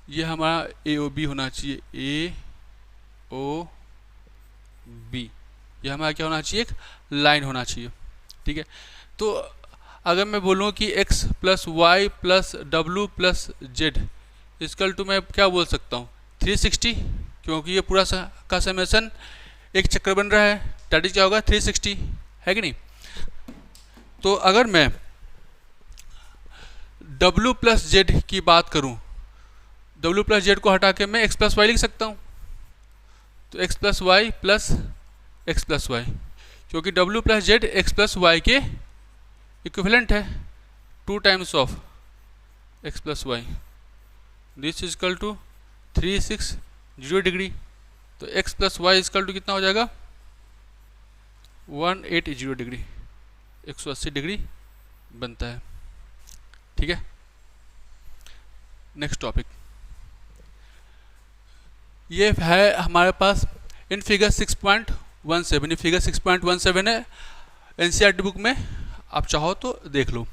ये हमारा ए ओ बी होना चाहिए, ए O B, ये हमारा क्या होना चाहिए, एक लाइन होना चाहिए, ठीक है। तो अगर मैं बोलूँ कि x plus Y plus W plus Z equal to, मैं क्या बोल सकता हूँ 360, क्योंकि ये पूरा का समेसन एक चक्कर बन रहा है, दैट इज क्या होगा 360, है कि नहीं। तो अगर मैं w प्लस जेड की बात करूं, w प्लस जेड को हटा के मैं x प्लस वाई लिख सकता हूं। तो x plus Y plus X plus Y, क्योंकि w plus Z X plus Y के इक्विवेलेंट है, 2 times of x plus Y, this is equal to 360 degree. तो x plus Y equal to कितना हो जाएगा 180 डिग्री, 180 डिग्री बनता है, ठीक है। नेक्स्ट टॉपिक, ये है हमारे पास इन फिगर 6.17, ये फिगर 6.17 है, एनसीईआरटी बुक में आप चाहो तो देख लो।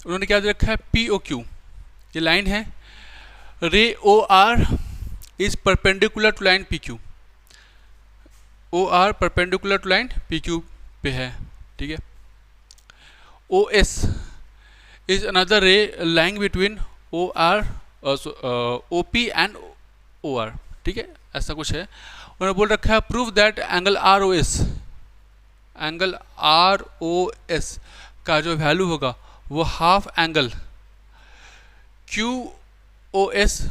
उन्होंने क्या दे रखा है, पी ओ क्यू, ये लाइन है, ray O R is perpendicular to line P Q, O R perpendicular to line P Q पे है, ठीक है। O S is another ray lying between O R O P and O R, ठीक है, ऐसा कुछ है। उन्होंने बोल रखा है prove that angle R O S, angle R O S का जो वैल्यू होगा वो half angle Q O S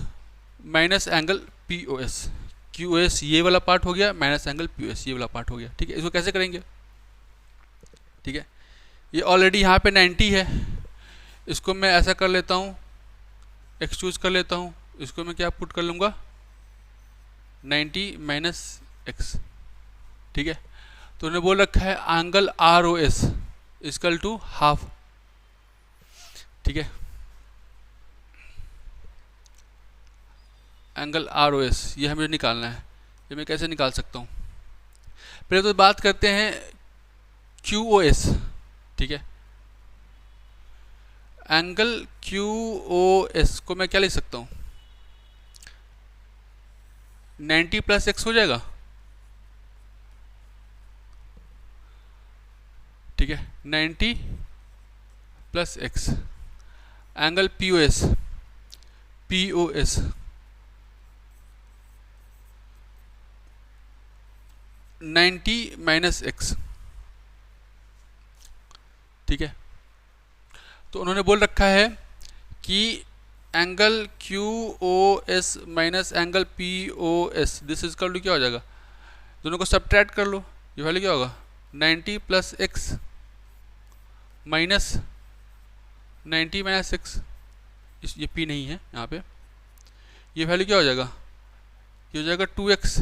minus angle P O S, Q S ये वाला पार्ट हो गया माइनस एंगल पी एस ये वाला पार्ट हो गया, ठीक है। इसको कैसे करेंगे, ठीक है, ये ऑलरेडी यहाँ पे 90 है, इसको मैं ऐसा कर लेता हूँ, एक्स चूज कर लेता हूँ, इसको मैं क्या पुट कर लूँगा 90 माइनस एक्स, ठीक है। तो उन्होंने बोल रखा है angle R O S equal to half, ठीक है, एंगल आर ओ एस ये हमें निकालना है। ये मैं कैसे निकाल सकता हूँ, पहले तो बात करते हैं क्यू ओ एस, ठीक है। एंगल क्यू ओ एस को मैं क्या लिख सकता हूँ, 90 प्लस एक्स हो जाएगा, ठीक है, 90 plus x, angle P O S 90 minus x, ठीक है। तो उन्होंने बोल रखा है कि angle Q O S minus angle P O S, this is equal to क्या हो जाएगा, दोनों को सब्ट्रैक्ट कर लो, ये वैल्यू क्या होगा, 90 plus x minus 90 minus x, ये पी नहीं है यहाँ पे, ये वैल्यू क्या हो जाएगा, ये हो जाएगा 2x।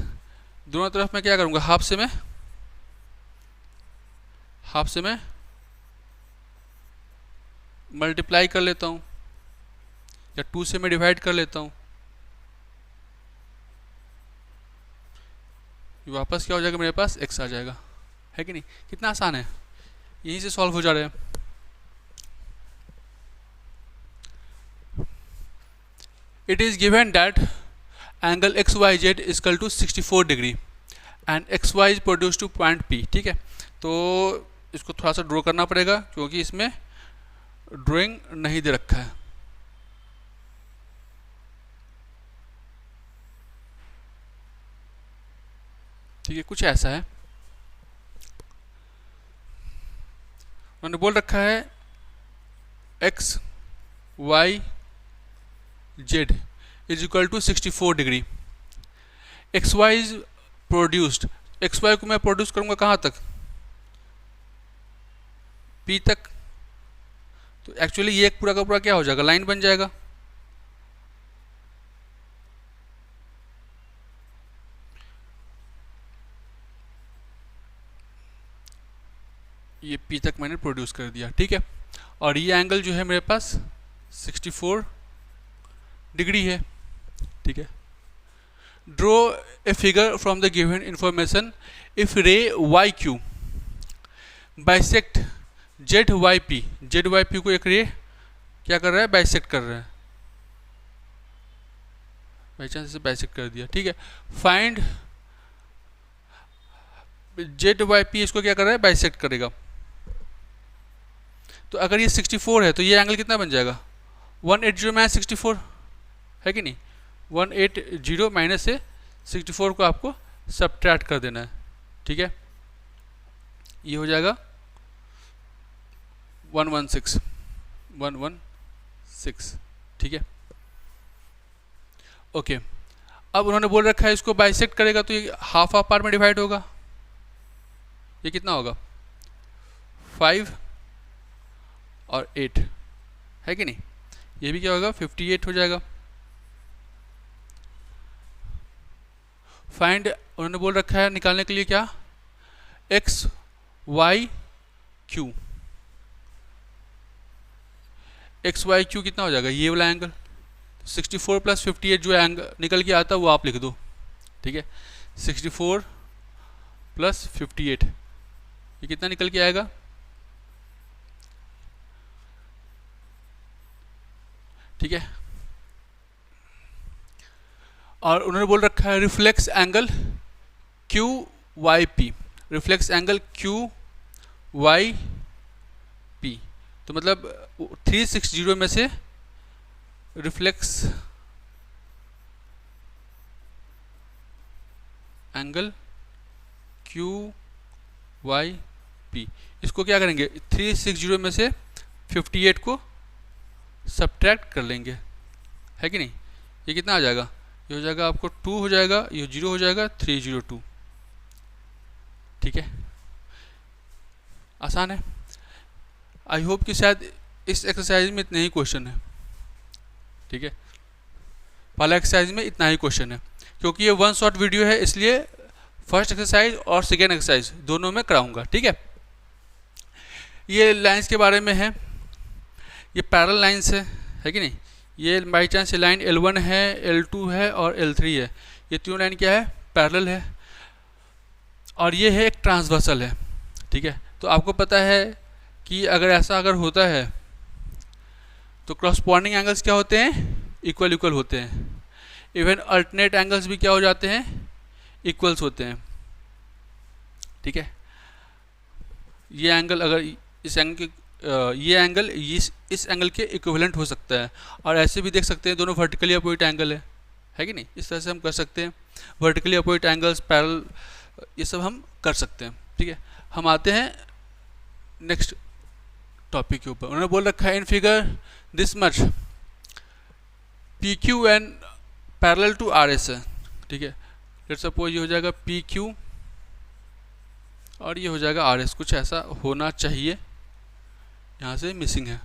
दोनों तरफ मैं क्या करूँगा, हाफ से मैं मल्टीप्लाई कर लेता हूँ, या 2 से मैं डिवाइड कर लेता हूँ, ये वापस क्या हो जाएगा, मेरे पास x आ जाएगा, है कि नहीं। कितना आसान है, यहीं से सॉल्व हो जा रहे हैं। It is given that angle X Y Z is equal to 64 degree and X Y is produce to point P, ठीक है। तो इसको थोड़ा सा ड्रॉ करना पड़ेगा क्योंकि इसमें ड्राइंग नहीं दे रखा है, ठीक है, कुछ ऐसा है। उन्होंने बोल रखा है X Y Z is equal to 64 degree, X Y is produced, X Y को मैं प्रोड्यूस करूंगा कहाँ तक, पी तक। तो एक्चुअली ये एक पूरा का पूरा क्या हो जाएगा, लाइन बन जाएगा। ये पी तक मैंने प्रोड्यूस कर दिया, ठीक है। और ये एंगल जो है मेरे पास 64 डिग्री है, ठीक है। Draw a figure from the given information, if ray Y Q bisect Z Y P को एक रे क्या कर रहा है, बाइसेक्ट कर रहा है, बाई चांस से बाइसेक्ट कर दिया, ठीक है। फाइंड जेड वाई पी, इसको क्या कर रहा है, बाइसेक्ट करेगा। तो अगर ये 64 है तो ये एंगल कितना बन जाएगा, 180 माइनस 64, है कि नहीं, 180 माइनस से 64 को आपको सब्ट्रैक्ट कर देना है, ठीक है। ये हो जाएगा 116, ठीक है, ओके। अब उन्होंने बोल रखा है इसको बाइसेक्ट करेगा तो ये हाफ पार्ट में डिवाइड होगा, ये कितना होगा, 5 और 8, है कि नहीं, ये भी क्या होगा, 58 हो जाएगा। फाइंड, उन्होंने बोल रखा है निकालने के लिए क्या, X Y Q, X Y Q कितना हो जाएगा, ये वाला एंगल, 64 प्लस 58 जो एंगल निकल के आता है वो आप लिख दो, ठीक है। 64 प्लस 58 ये कितना निकल के आएगा, ठीक है। और उन्होंने बोल रखा है reflex angle Q Y P, reflex angle Q Y P, तो मतलब 360 में से reflex angle Q Y P, इसको क्या करेंगे, 360 में से 58 को सब्ट्रैक्ट कर लेंगे, है कि नहीं। ये कितना आ जाएगा, ये हो जाएगा आपको 2 हो जाएगा, ये 0 हो जाएगा, 302, ठीक है। आसान है। आई होप कि शायद इस एक्सरसाइज में इतने ही क्वेश्चन है, ठीक है। पहला एक्सरसाइज में इतना ही क्वेश्चन है क्योंकि ये 1 शॉट वीडियो है, इसलिए फर्स्ट एक्सरसाइज और सेकेंड एक्सरसाइज दोनों में कराऊंगा, ठीक है। ये लाइंस के बारे में है, ये पैरेलल लाइंस है कि नहीं। ये बाई चांस लाइन L1 है, L2 है और L3 है, ये तीनों लाइन क्या है, पैरेलल है। और ये है एक ट्रांसवर्सल है, ठीक है। तो आपको पता है कि अगर ऐसा होता है तो क्रॉसपॉन्डिंग एंगल्स क्या होते हैं, इक्वल इक्वल होते हैं। इवन अल्टरनेट एंगल्स भी क्या हो जाते हैं, इक्वल्स होते हैं। ठीक है, ये एंगल अगर इस एंगल के ये एंगल इस एंगल के इक्विवेलेंट हो सकता है। और ऐसे भी देख सकते हैं दोनों वर्टिकली अपोजिट एंगल है कि नहीं, इस तरह से हम कर सकते हैं। वर्टिकली अपोजिट एंगल्स, पैरेलल, ये सब हम कर सकते हैं। ठीक है, हम आते हैं नेक्स्ट टॉपिक के ऊपर। उन्होंने बोल रखा है in figure this much P Q and parallel to R S है। ठीक है, लेट्स सपोज ये हो जाएगा पी क्यू और ये हो जाएगा आर एस, कुछ ऐसा होना चाहिए, यहाँ से मिसिंग है।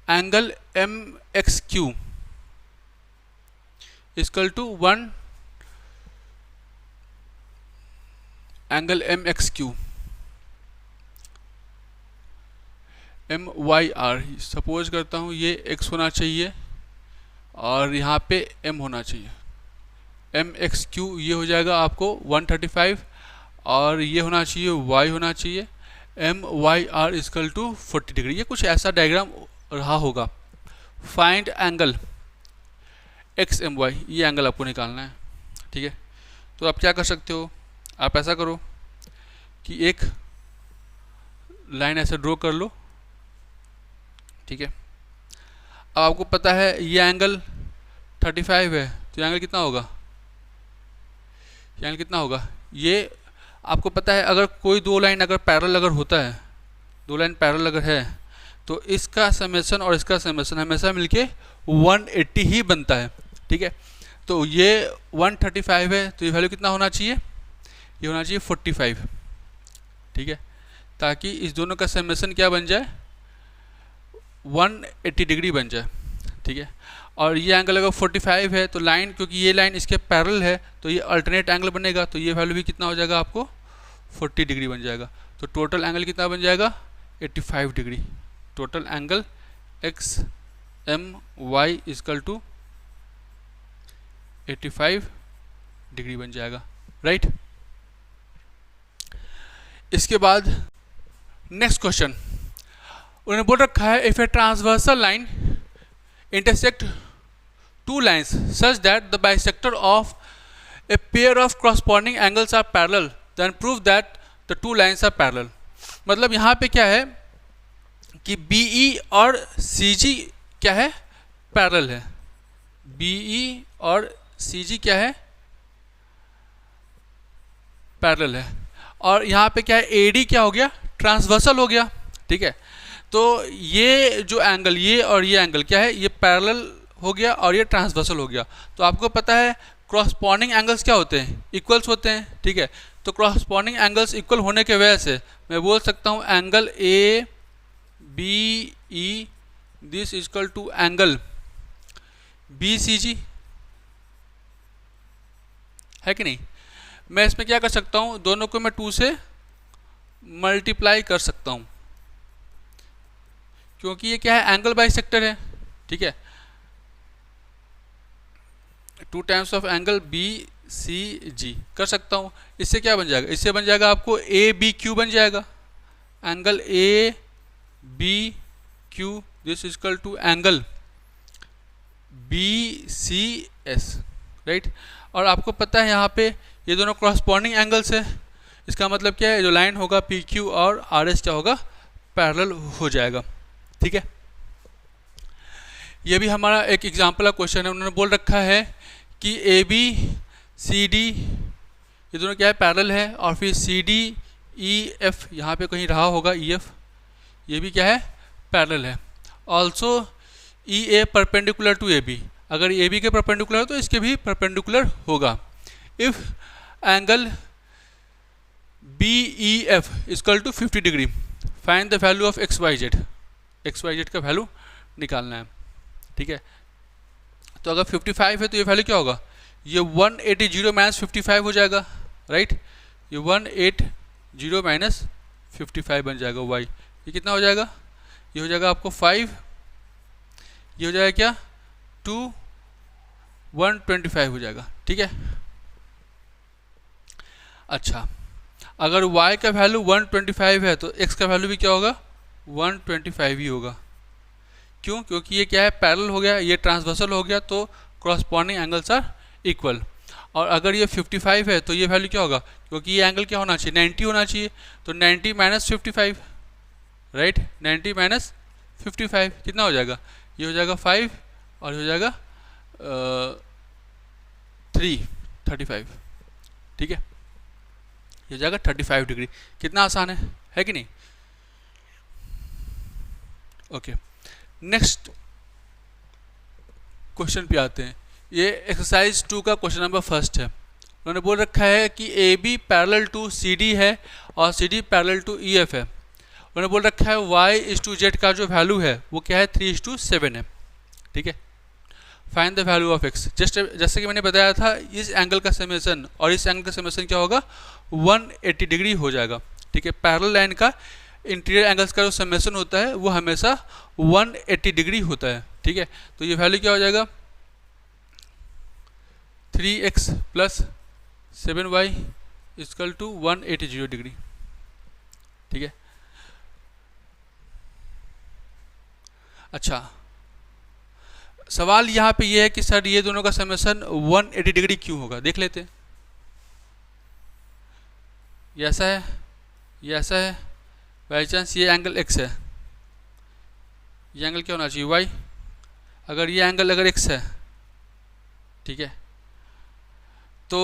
Angle M X Q equal to 1 angle M X Q M Y R, suppose करता हूँ ये एक्स होना चाहिए और यहाँ पे एम होना चाहिए। एम एक्स क्यू ये हो जाएगा आपको 135 और ये होना चाहिए वाई होना चाहिए M Y R equal to 40 degree. ये कुछ ऐसा डायग्राम रहा होगा। Find angle X M Y, ये एंगल आपको निकालना है। ठीक है, तो आप क्या कर सकते हो, आप ऐसा करो कि एक लाइन ऐसे ड्रॉ कर लो। ठीक है, अब आपको पता है ये एंगल 35 है, तो ये एंगल कितना होगा, ये एंगल कितना होगा, ये आपको पता है। अगर कोई दो लाइन अगर पैरेलल अगर होता है, दो लाइन पैरेलल अगर है, तो इसका समेशन और इसका समेशन हमेशा मिलके 180 ही बनता है। ठीक है, तो ये 135 है, तो ये वैल्यू कितना होना चाहिए, ये होना चाहिए 45। ठीक है, ताकि इस दोनों का समेशन क्या बन जाए, 180 डिग्री बन जाए। ठीक है, और ये एंगल अगर 45 है, तो लाइन, क्योंकि ये लाइन इसके पैरेलल है, तो ये अल्टरनेट एंगल बनेगा, तो ये वैल्यू भी कितना हो जाएगा आपको 40 डिग्री बन जाएगा। तो टोटल एंगल कितना बन जाएगा 85 degree. Total angle X M Y equal to 85 degree बन जाएगा। राइट, इसके बाद नेक्स्ट क्वेश्चन उन्होंने बोल रखा है if a transversal line intersect two lines such that the bisector of a pair of corresponding angles are parallel then prove that the two lines are parallel. मतलब यहाँ पे क्या है कि BE और CG क्या है, पैरेलल है। BE और CG क्या है, पैरेलल है। और यहाँ पे क्या है, AD क्या हो गया, ट्रांसवर्सल हो गया। ठीक है, तो ये जो एंगल, ये और ये एंगल क्या है, ये पैरेलल हो गया और ये ट्रांसवर्सल हो गया। तो आपको पता है क्रॉसपॉन्डिंग एंगल्स क्या होते हैं, इक्वल्स होते हैं। ठीक है, तो क्रॉसपॉन्डिंग एंगल्स इक्वल होने के वजह से मैं बोल सकता हूँ angle ABE this equal to angle BCG, है कि नहीं। मैं इसमें क्या कर सकता हूँ, दोनों को मैं 2 से मल्टीप्लाई कर सकता हूँ, क्योंकि ये क्या है, एंगल बाइसेक्टर है। ठीक है, 2 टाइम्स ऑफ एंगल BCG कर सकता हूँ। इससे क्या बन जाएगा, इससे बन जाएगा आपको ABQ बन जाएगा। Angle ABQ this equal to angle BCS। Right, और आपको पता है यहाँ पे ये दोनों क्रॉसपॉन्डिंग एंगल्स है। इसका मतलब क्या है, जो लाइन होगा PQ और RS क्या होगा, पैरेलल हो जाएगा। ठीक है, ये भी हमारा एक एग्जाम्पल का क्वेश्चन है। उन्होंने बोल रखा है कि ABCD ये दोनों क्या है, पैरेलल है, और फिर CDEF यहाँ पे कहीं रहा होगा EF, ये भी क्या है, पैरेलल है। Also EA perpendicular to AB, अगर AB के परपेंडिकुलर हो तो इसके भी परपेंडिकुलर होगा। If angle BEF equal to 50 degree find the value of XYZ, XYZ का वैल्यू निकालना है। ठीक है, तो अगर 55 है तो ये वैल्यू क्या होगा, ये 180 माइनस 55 हो जाएगा। राइट, ये 180 माइनस 55 बन जाएगा Y। ये कितना हो जाएगा, ये हो जाएगा आपको 5, ये हो जाएगा क्या 2, 125 हो जाएगा। ठीक है, अच्छा अगर y का वैल्यू 125 है तो x का वैल्यू भी क्या होगा, 125 ही होगा। क्यों? क्योंकि ये क्या है, पैरेलल हो गया, ये ट्रांसवर्सल हो गया, तो क्रॉसपॉन्डिंग एंगल्स आर इक्वल। और अगर ये 55 है तो ये वैल्यू क्या होगा, क्योंकि ये एंगल क्या होना चाहिए, 90 होना चाहिए, तो 90 माइनस 55, राइट, 90 माइनस 55 कितना हो जाएगा, ये हो जाएगा 5 और हो जाएगा 35, ठीक है, ये हो जाएगा 35 डिग्री। कितना आसान है कि नहीं? ओके, नेक्स्ट क्वेश्चन पे आते हैं। ये एक्सरसाइज 2 का क्वेश्चन नंबर फर्स्ट है। उन्होंने बोल रखा है कि A B parallel to C D है और C D parallel to E F है। उन्होंने बोल रखा है y/z का जो वैल्यू है वो क्या है, 3:7 है, ठीक है। Find the value of x। जैसे कि मैंने बताया था, इस एंगल का समेशन और इस एंगल का समेशन क्या होगा, 180 डिग्री हो जाएगा, ठीक है। पैरेलल लाइन का इंटीरियर एंगल्स का जो समेशन होता है वो हमेशा 180 डिग्री होता है, ठीक है। तो ये वैल्यू क्या हो जाएगा, 3x plus 7y equal to 180 degree, ठीक है। अच्छा, सवाल यहाँ पे ये है कि सर ये दोनों का समेशन 180 डिग्री क्यों होगा, देख लेते हैं। ये ऐसा है, ये ऐसा है, बाई चांस ये एंगल x है, ये एंगल क्या होना चाहिए y। अगर ये एंगल अगर x है, ठीक है, तो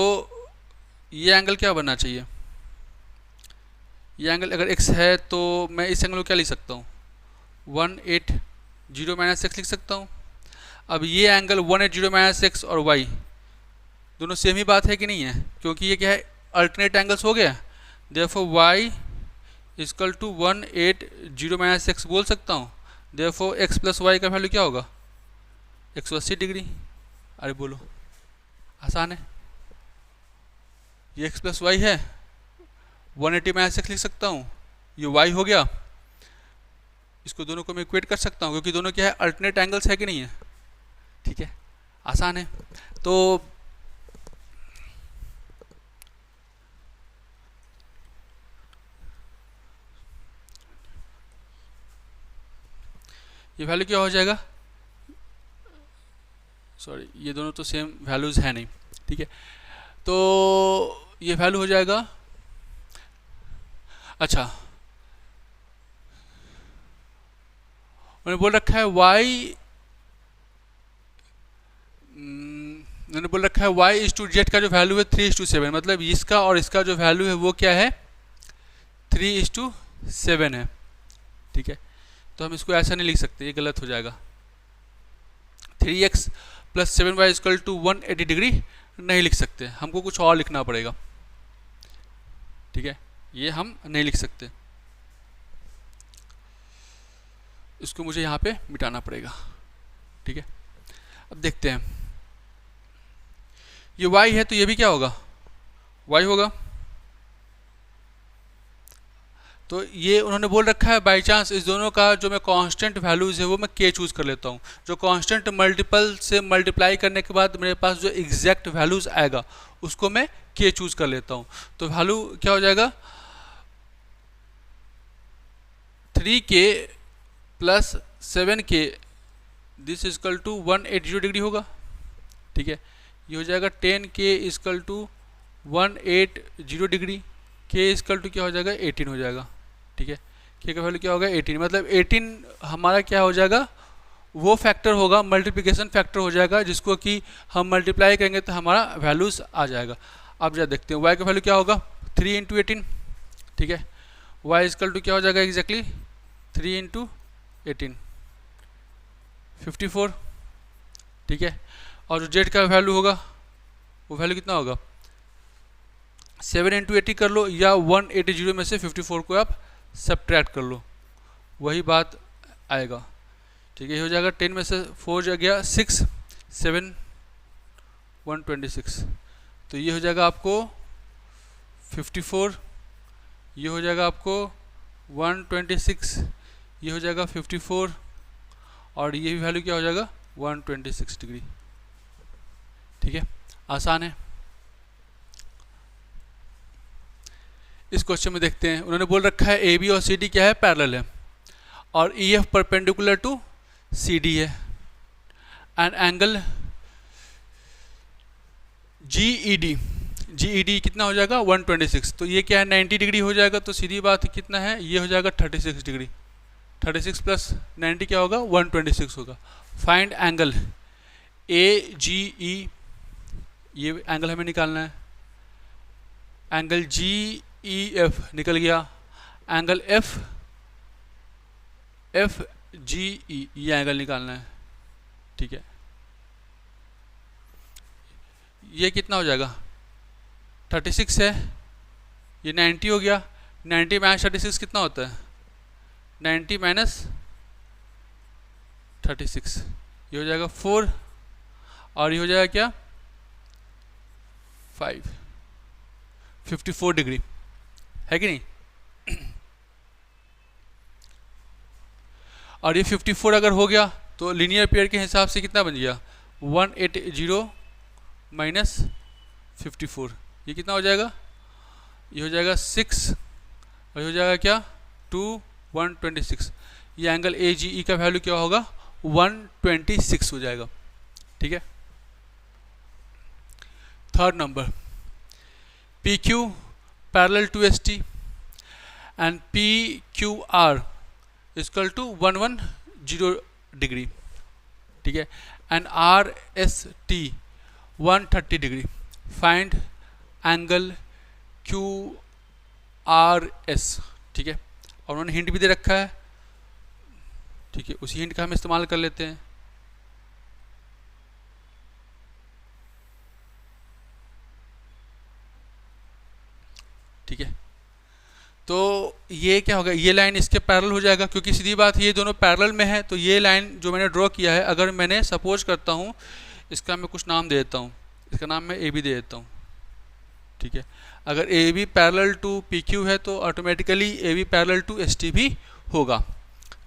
ये एंगल क्या बनना चाहिए, ये एंगल अगर x है तो मैं इस एंगल को क्या लिख सकता हूँ, 180 माइनस एक्स लिख सकता हूँ। अब ये एंगल 180 माइनस एक्स और y दोनों सेम ही बात है कि नहीं है, क्योंकि ये क्या है, अल्टरनेट एंगल्स हो गया। Therefore y equal to 180 minus x बोल सकता हूँ। देयरफॉर x प्लस वाई का वैल्यू क्या होगा, 180 डिग्री। अरे बोलो, आसान है, ये x प्लस वाई है, 180 माइनस एक्स लिख सकता हूँ, ये y हो गया, इसको दोनों को मैं इक्वेट कर सकता हूँ क्योंकि दोनों क्या है, अल्टरनेट एंगल्स है कि नहीं है, ठीक है, आसान है। तो ये वैल्यू क्या हो जाएगा, सॉरी ये दोनों तो सेम वैल्यूज है नहीं, ठीक है, तो ये वैल्यू हो जाएगा। अच्छा, मैंने बोल रखा है मैंने बोल रखा है y/z का जो वैल्यू है 3:7, मतलब इसका और इसका जो वैल्यू है वो क्या है, 3:7 है, ठीक है। तो हम इसको ऐसा नहीं लिख सकते, ये गलत हो जाएगा। 3x plus 7y equal to 180 degree नहीं लिख सकते, हमको कुछ और लिखना पड़ेगा, ठीक है, ये हम नहीं लिख सकते, इसको मुझे यहाँ पे मिटाना पड़ेगा, ठीक है। अब देखते हैं, ये y है तो ये भी क्या होगा, y होगा। तो ये उन्होंने बोल रखा है बाई चांस इस दोनों का जो मैं कांस्टेंट वैल्यूज़ है वो मैं k चूज़ कर लेता हूँ। जो कांस्टेंट मल्टीपल से मल्टीप्लाई करने के बाद मेरे पास जो एग्जैक्ट वैल्यूज़ आएगा उसको मैं k चूज़ कर लेता हूँ। तो वैल्यू क्या हो जाएगा, 3k plus 7k this equal to 180 degree होगा, ठीक है। ये हो जाएगा 10k equal to 180 degree, k equal to क्या हो जाएगा, 18 हो जाएगा, ठीक है। k का वैल्यू क्या होगा, 18, मतलब 18 हमारा क्या हो जाएगा, वो फैक्टर होगा, मल्टीप्लिकेशन फैक्टर हो जाएगा जिसको कि हम मल्टीप्लाई करेंगे तो हमारा वैल्यूज़ आ जाएगा। अब जरा देखते हैं y का वैल्यू क्या होगा, 3 × 18, ठीक है। y इक्वल टू क्या हो जाएगा एग्जैक्टली 3 × 18, 54, ठीक है। और जो z का वैल्यू होगा वो वैल्यू कितना होगा, 7 × 80 कर लो या 180 में से 54 को आप सब्ट्रैक्ट कर लो, वही बात आएगा, ठीक है। ये हो जाएगा 10 में से 4 जा गया 6, 7 126, तो ये हो जाएगा आपको 54, ये हो जाएगा आपको 126, ये हो जाएगा 54 और ये भी वैल्यू क्या हो जाएगा 126 डिग्री, ठीक है, आसान है। इस क्वेश्चन में देखते हैं, उन्होंने बोल रखा है ए बी और सी डी क्या है, पैरेलल है और E F perpendicular to C D है, and angle G E D कितना हो जाएगा 126। तो ये क्या है 90 डिग्री हो जाएगा, तो सीधी बात कितना है ये हो जाएगा 36 डिग्री। 36 प्लस 90 क्या होगा 126 होगा। फाइंड एंगल ए जी ई, ये एंगल हमें निकालना है। एंगल जी ई एफ निकल गया, एंगल एफ एफ जी ई, ये एंगल निकालना है। ठीक है, ये कितना हो जाएगा 36 है, ये 90 हो गया। 90 माइनस 36 कितना होता है 90 माइनस 36, ये हो जाएगा 4 और ये हो जाएगा क्या 5, 54 डिग्री है कि नहीं। और ये 54 अगर हो गया तो लीनियर पेयर के हिसाब से कितना बन गया 180 माइनस 54, ये कितना हो जाएगा ये हो जाएगा 6 और ये हो जाएगा क्या 2 126। ये एंगल ए जी ई का वैल्यू क्या होगा 126 हो जाएगा। ठीक है, third number P Q parallel to S T and P Q R equal to 110 degree. ठीक है, and R S T 130 degree. Find angle Q R S. ठीक है, और उन्होंने हिंट भी दे रखा है। ठीक है, उसी हिंट का हम इस्तेमाल कर लेते हैं। ठीक है, तो ये क्या होगा ये लाइन इसके पैरेलल हो जाएगा, क्योंकि सीधी बात ये दोनों पैरेलल में है। तो ये लाइन जो मैंने ड्रॉ किया है, अगर मैंने सपोज करता हूँ इसका मैं कुछ नाम दे देता हूँ, इसका नाम मैं ए बी दे देता हूँ। ठीक है, अगर A B parallel to P Q है तो automatically A B parallel to S T भी होगा।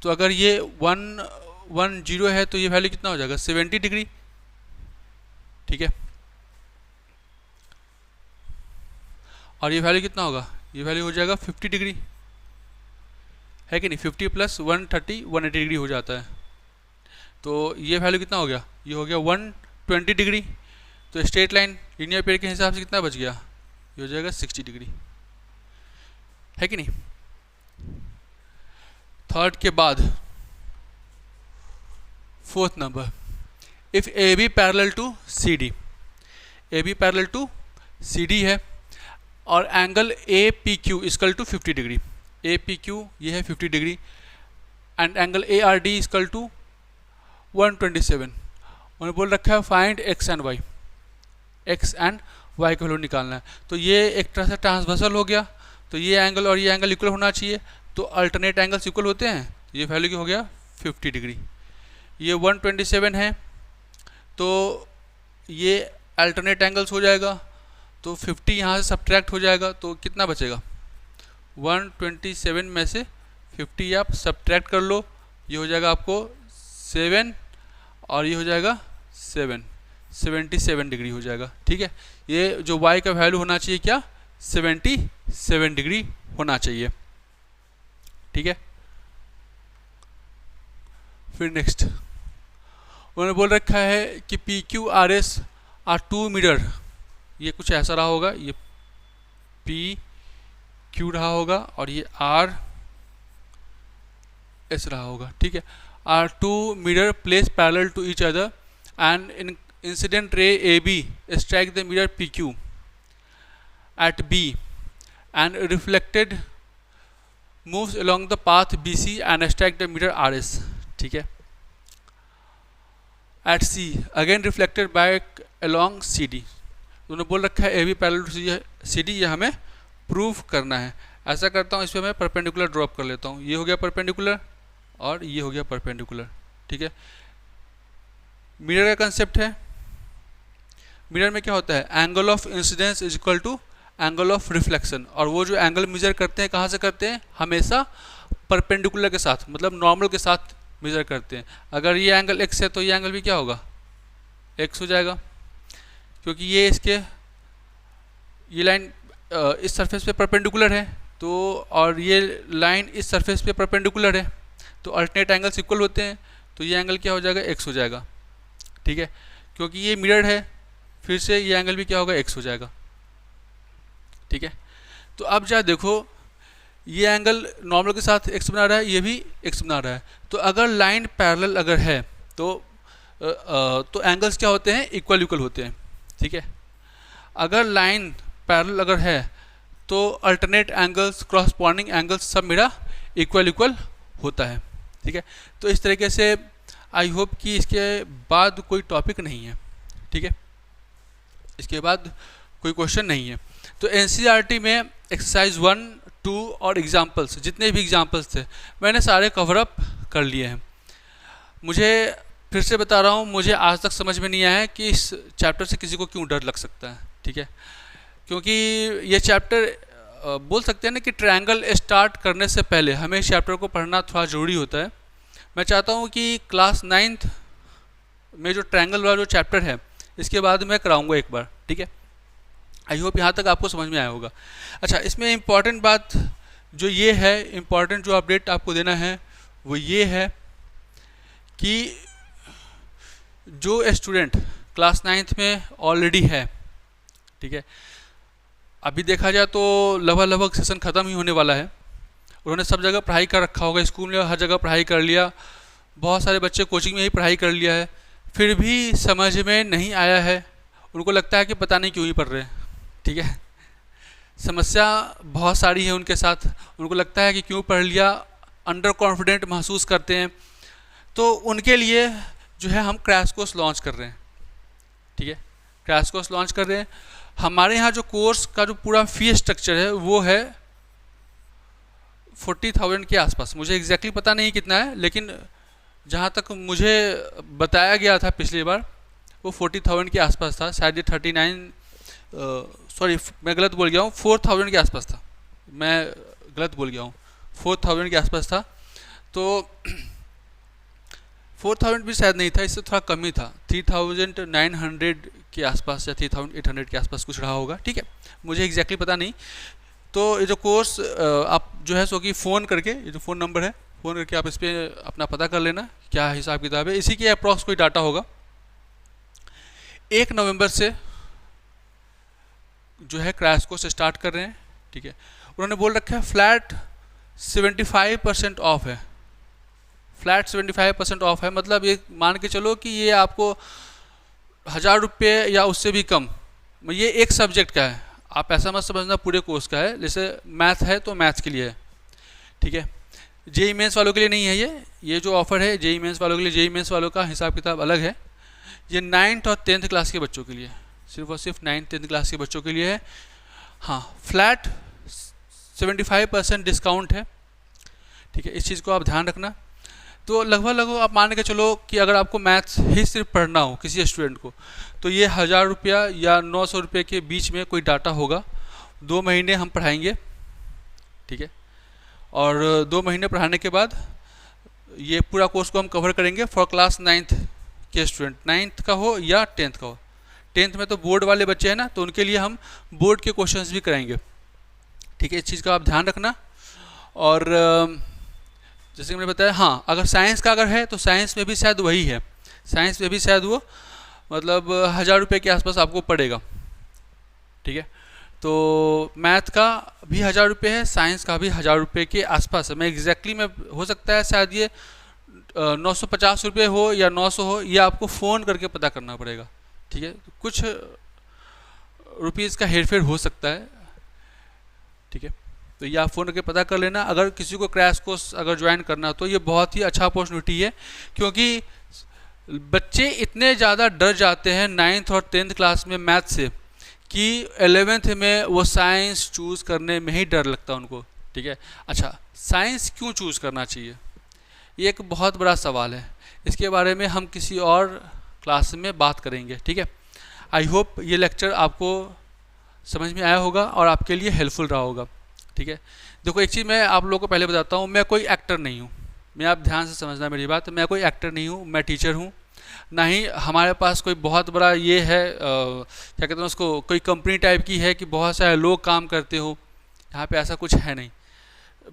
तो अगर ये 110 है तो ये वैल्यू कितना हो जाएगा 70 डिग्री। ठीक है, और ये वैल्यू कितना होगा ये वैल्यू हो जाएगा 50 डिग्री है कि नहीं। 50 प्लस 130 180 डिग्री हो जाता है। तो ये वैल्यू कितना हो गया ये हो गया 120 डिग्री। तो स्ट्रेट लाइन लीनियर पेयर के हिसाब से कितना बच गया ये हो जाएगा 60 डिग्री है कि नहीं। थर्ड के बाद fourth number if A B parallel to C D, A B parallel to C D है और angle A P Q equal to 50 degree. A P Q ये है 50 degree and angle A R D equal to 127। उन्होंने बोल रखा है find x and y, x and y का value निकालना है। तो ये एक तरह से ट्रांसवर्सल हो गया। तो ये एंगल और ये एंगल इक्वल होना चाहिए। तो अल्टरनेट एंगल्स इक्वल होते हैं। ये वैल्यू क्या हो गया 50 डिग्री, ये 127 है। तो ये अल्टरनेट एंगल्स हो जाएगा। तो 50 यहाँ से सब्ट्रैक्ट हो जाएगा तो कितना बचेगा 127 में से 50 आप सब्ट्रैक्ट कर लो, ये हो जाएगा आपको 7 और ये हो जाएगा 77 डिग्री हो जाएगा। ठीक है, ये जो y का वैल्यू होना चाहिए क्या 77 डिग्री होना चाहिए। ठीक है, फिर नेक्स्ट उन्होंने बोल रखा है कि P Q R S are 2 metre. ये कुछ ऐसा रहा होगा, ये पी क्यू रहा होगा और ये आर एस रहा होगा। ठीक है, are 2 metre place parallel to each other and in incident ray A B strike the mirror P Q at B and reflected moves along the path BC and strike the mirror RS. ठीक है, at C again reflected back along CD। उन्होंने बोल रखा है A B parallel to C D, ये हमें prove करना है। ऐसा करता हूँ, इस पर मैं परपेंडिकुलर ड्रॉप कर लेता हूँ। ये हो गया परपेंडिकुलर और ये हो गया परपेंडिकुलर। ठीक है, मिरर का कंसेप्ट है। मिरर में क्या होता है angle of incidence is equal to angle of reflection. और वो जो एंगल मेजर करते हैं कहाँ से करते हैं हमेशा परपेंडिकुलर के साथ, मतलब नॉर्मल के साथ मेजर करते हैं। अगर ये एंगल x है तो ये एंगल भी क्या होगा x हो जाएगा, क्योंकि ये इसके ये लाइन इस सरफेस पे परपेंडिकुलर है। तो और ये लाइन इस सरफेस पे परपेंडिकुलर है, तो अल्टरनेट एंगल्स इक्वल होते हैं। तो ये एंगल क्या हो जाएगा, x हो जाएगा। ठीक है, क्योंकि ये मिरर है, फिर से ये एंगल भी क्या होगा, x हो जाएगा। ठीक है, तो अब जा देखो, ये एंगल नॉर्मल के साथ x बना रहा है, ये भी x बना रहा है। तो अगर लाइन पैरेलल अगर है तो एंगल्स क्या होते हैं, इक्वल इक्वल होते हैं। ठीक है, अगर लाइन पैरेलल अगर है तो अल्टरनेट एंगल्स, क्रॉसपॉन्डिंग एंगल्स सब मेरा इक्वल इक्वल होता है। ठीक है, तो इस तरीके से आई होप कि इसके बाद कोई टॉपिक नहीं है। ठीक है, इसके बाद कोई क्वेश्चन नहीं है। तो एनसीईआरटी में एक्सरसाइज 1, 2 और एग्जाम्पल्स, जितने भी एग्जाम्पल्स थे मैंने सारे कवर अप कर लिए हैं। मुझे फिर से बता रहा हूँ, मुझे आज तक समझ में नहीं आया कि इस चैप्टर से किसी को क्यों डर लग सकता है। ठीक है, क्योंकि ये चैप्टर बोल सकते हैं ना कि ट्रायंगल स्टार्ट करने से पहले हमें इस चैप्टर को पढ़ना थोड़ा ज़रूरी होता है। मैं चाहता हूँ कि क्लास 9th में जो ट्रायंगल वाला जो चैप्टर है इसके बाद मैं कराऊंगा एक बार। ठीक है, आई होप यहाँ तक आपको समझ में आया होगा। अच्छा, इसमें इम्पॉर्टेंट बात जो ये है, इम्पॉर्टेंट जो अपडेट आपको देना है वो ये है कि जो स्टूडेंट क्लास 9th में ऑलरेडी है, ठीक है, अभी देखा जाए तो लगभग सेशन ख़त्म ही होने वाला है। उन्होंने सब जगह पढ़ाई कर रखा होगा, स्कूल में हर जगह पढ़ाई कर लिया, बहुत सारे बच्चे कोचिंग में ही पढ़ाई कर लिया है, फिर भी समझ में नहीं आया है। उनको लगता है कि पता नहीं क्यों ही पढ़ रहे हैं। ठीक है, समस्या बहुत सारी है उनके साथ, उनको लगता है कि क्यों पढ़ लिया, अंडर कॉन्फिडेंट महसूस करते हैं। तो उनके लिए जो है हम क्रैश कोर्स लॉन्च कर रहे हैं। ठीक है, क्रैश कोर्स लॉन्च कर रहे हैं। हमारे यहाँ जो कोर्स का जो पूरा फी स्ट्रक्चर है वो है 40,000 के आसपास। मुझे एग्जैक्टली पता नहीं कितना है, लेकिन जहाँ तक मुझे बताया गया था पिछली बार वो 40,000 के आसपास था। शायद ये 39 मैं गलत बोल गया हूँ, 4,000 के आसपास था, मैं गलत बोल गया हूँ, 4,000 के आसपास था। तो 4,000 भी शायद नहीं था, इससे थोड़ा कम ही था, 3,900 के आसपास या 3,800 के आसपास कुछ रहा होगा। ठीक है, मुझे एग्जैक्टली पता नहीं। तो ये जो कोर्स आप जो है सो कि फ़ोन करके, ये जो फ़ोन नंबर है, फ़ोन करके आप इस पर अपना पता कर लेना क्या हिसाब किताब है। इसी की अप्रॉक्स कोई डाटा होगा। 1 नवंबर से जो है क्रैश कोर्स स्टार्ट कर रहे हैं। ठीक है, उन्होंने बोल रखा है फ्लैट 75% ऑफ है। फ्लैट 75% ऑफ है, मतलब ये मान के चलो कि ये आपको 1,000 रुपये या उससे भी कम, ये एक सब्जेक्ट का है, आप ऐसा मत समझना पूरे कोर्स का है। जैसे मैथ है तो मैथ्स के लिए है। ठीक है, जेई मेंस वालों के लिए नहीं है ये जो ऑफ़र है जेई मेंस वालों के लिए। जेई मेंस वालों का हिसाब किताब अलग है। ये 9th और 10th क्लास के बच्चों के लिए, सिर्फ और सिर्फ 9th 10th क्लास के बच्चों के लिए है। हाँ, फ्लैट 75% डिस्काउंट है। ठीक है, इस चीज़ को आप ध्यान रखना। तो लगभग आप मान के चलो कि अगर आपको मैथ्स ही सिर्फ पढ़ना हो किसी स्टूडेंट को, तो ये 1,000 रुपया या 900 रुपये के बीच में कोई डाटा होगा। 2 महीने हम पढ़ाएंगे। ठीक है, और 2 महीने पढ़ाने के बाद ये पूरा कोर्स को हम कवर करेंगे फॉर क्लास 9th के स्टूडेंट, 9th का हो या 10th का हो। 10th में तो बोर्ड वाले बच्चे हैं ना, तो उनके लिए हम बोर्ड के क्वेश्चंस भी कराएंगे। ठीक है, इस चीज़ का आप ध्यान रखना। और जैसे मैंने बताया, हाँ, अगर साइंस का अगर है तो साइंस में भी शायद वही है, साइंस में भी शायद वो मतलब 1,000 रुपये के आसपास आपको पड़ेगा। ठीक है, तो मैथ का भी 1,000 रुपये है, साइंस का भी 1,000 रुपये के आसपास है। मैं एग्जैक्टली में हो सकता है शायद ये 950 रुपये हो या 900 हो, ये आपको फ़ोन करके पता करना पड़ेगा। ठीक है, कुछ रुपीज़ का हेरफेर हो सकता है। ठीक है, तो ये आप फ़ोन करके पता कर लेना। अगर किसी को क्रैश कोर्स अगर ज्वाइन करना तो ये बहुत ही अच्छा अपॉर्चुनिटी है, क्योंकि बच्चे इतने ज़्यादा डर जाते हैं 9th और 10th क्लास में मैथ से कि 11th में वो साइंस चूज़ करने में ही डर लगता है उनको। ठीक है, अच्छा, साइंस क्यों चूज़ करना चाहिए, ये एक बहुत बड़ा सवाल है। इसके बारे में हम किसी और क्लास में बात करेंगे। ठीक है, आई होप ये लेक्चर आपको समझ में आया होगा और आपके लिए हेल्पफुल रहा होगा। ठीक है, देखो एक चीज़ मैं आप लोगों को पहले बताता हूँ, मैं कोई एक्टर नहीं हूँ। मैं आप ध्यान से समझना मेरी बात, मैं कोई एक्टर नहीं हूँ, मैं टीचर हूँ। ना ही हमारे पास कोई बहुत बड़ा ये है क्या कहते हैं उसको, कोई कंपनी टाइप की है कि बहुत सारे लोग काम करते हो। यहाँ पे ऐसा कुछ है नहीं।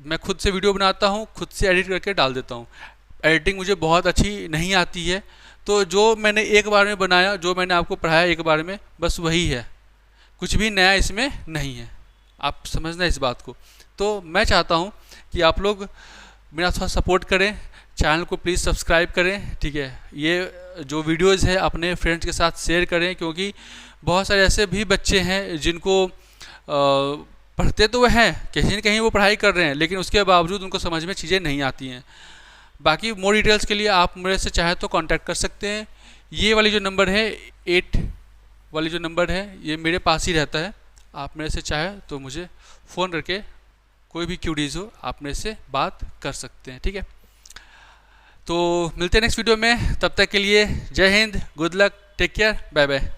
मैं खुद से वीडियो बनाता हूँ, खुद से एडिट करके डाल देता हूँ। एडिटिंग मुझे बहुत अच्छी नहीं आती है, तो जो मैंने एक बार में बनाया, जो मैंने आपको पढ़ाया एक बार में, बस वही है, कुछ भी नया इसमें नहीं है। आप समझना इस बात को। तो मैं चाहता हूँ कि आप लोग मेरा थोड़ा सपोर्ट करें, चैनल को प्लीज़ सब्सक्राइब करें, ठीक है। ये जो वीडियोस है अपने फ्रेंड्स के साथ शेयर करें, क्योंकि बहुत सारे ऐसे भी बच्चे हैं जिनको पढ़ते तो वह हैं, कहीं न कहीं वो पढ़ाई कर रहे हैं, लेकिन उसके बावजूद उनको समझ में चीज़ें नहीं आती हैं। बाकी मोर डिटेल्स के लिए आप मेरे से चाहे तो कांटेक्ट कर सकते हैं। ये वाली जो नंबर है 8 वाली जो नंबर है, ये मेरे पास ही रहता है। आप मेरे से चाहे तो मुझे फ़ोन करके कोई भी क्यूरीज हो आप मेरे से बात कर सकते हैं, ठीक है। तो मिलते हैं नेक्स्ट वीडियो में, तब तक के लिए Jai Hind, good luck, take care, bye bye.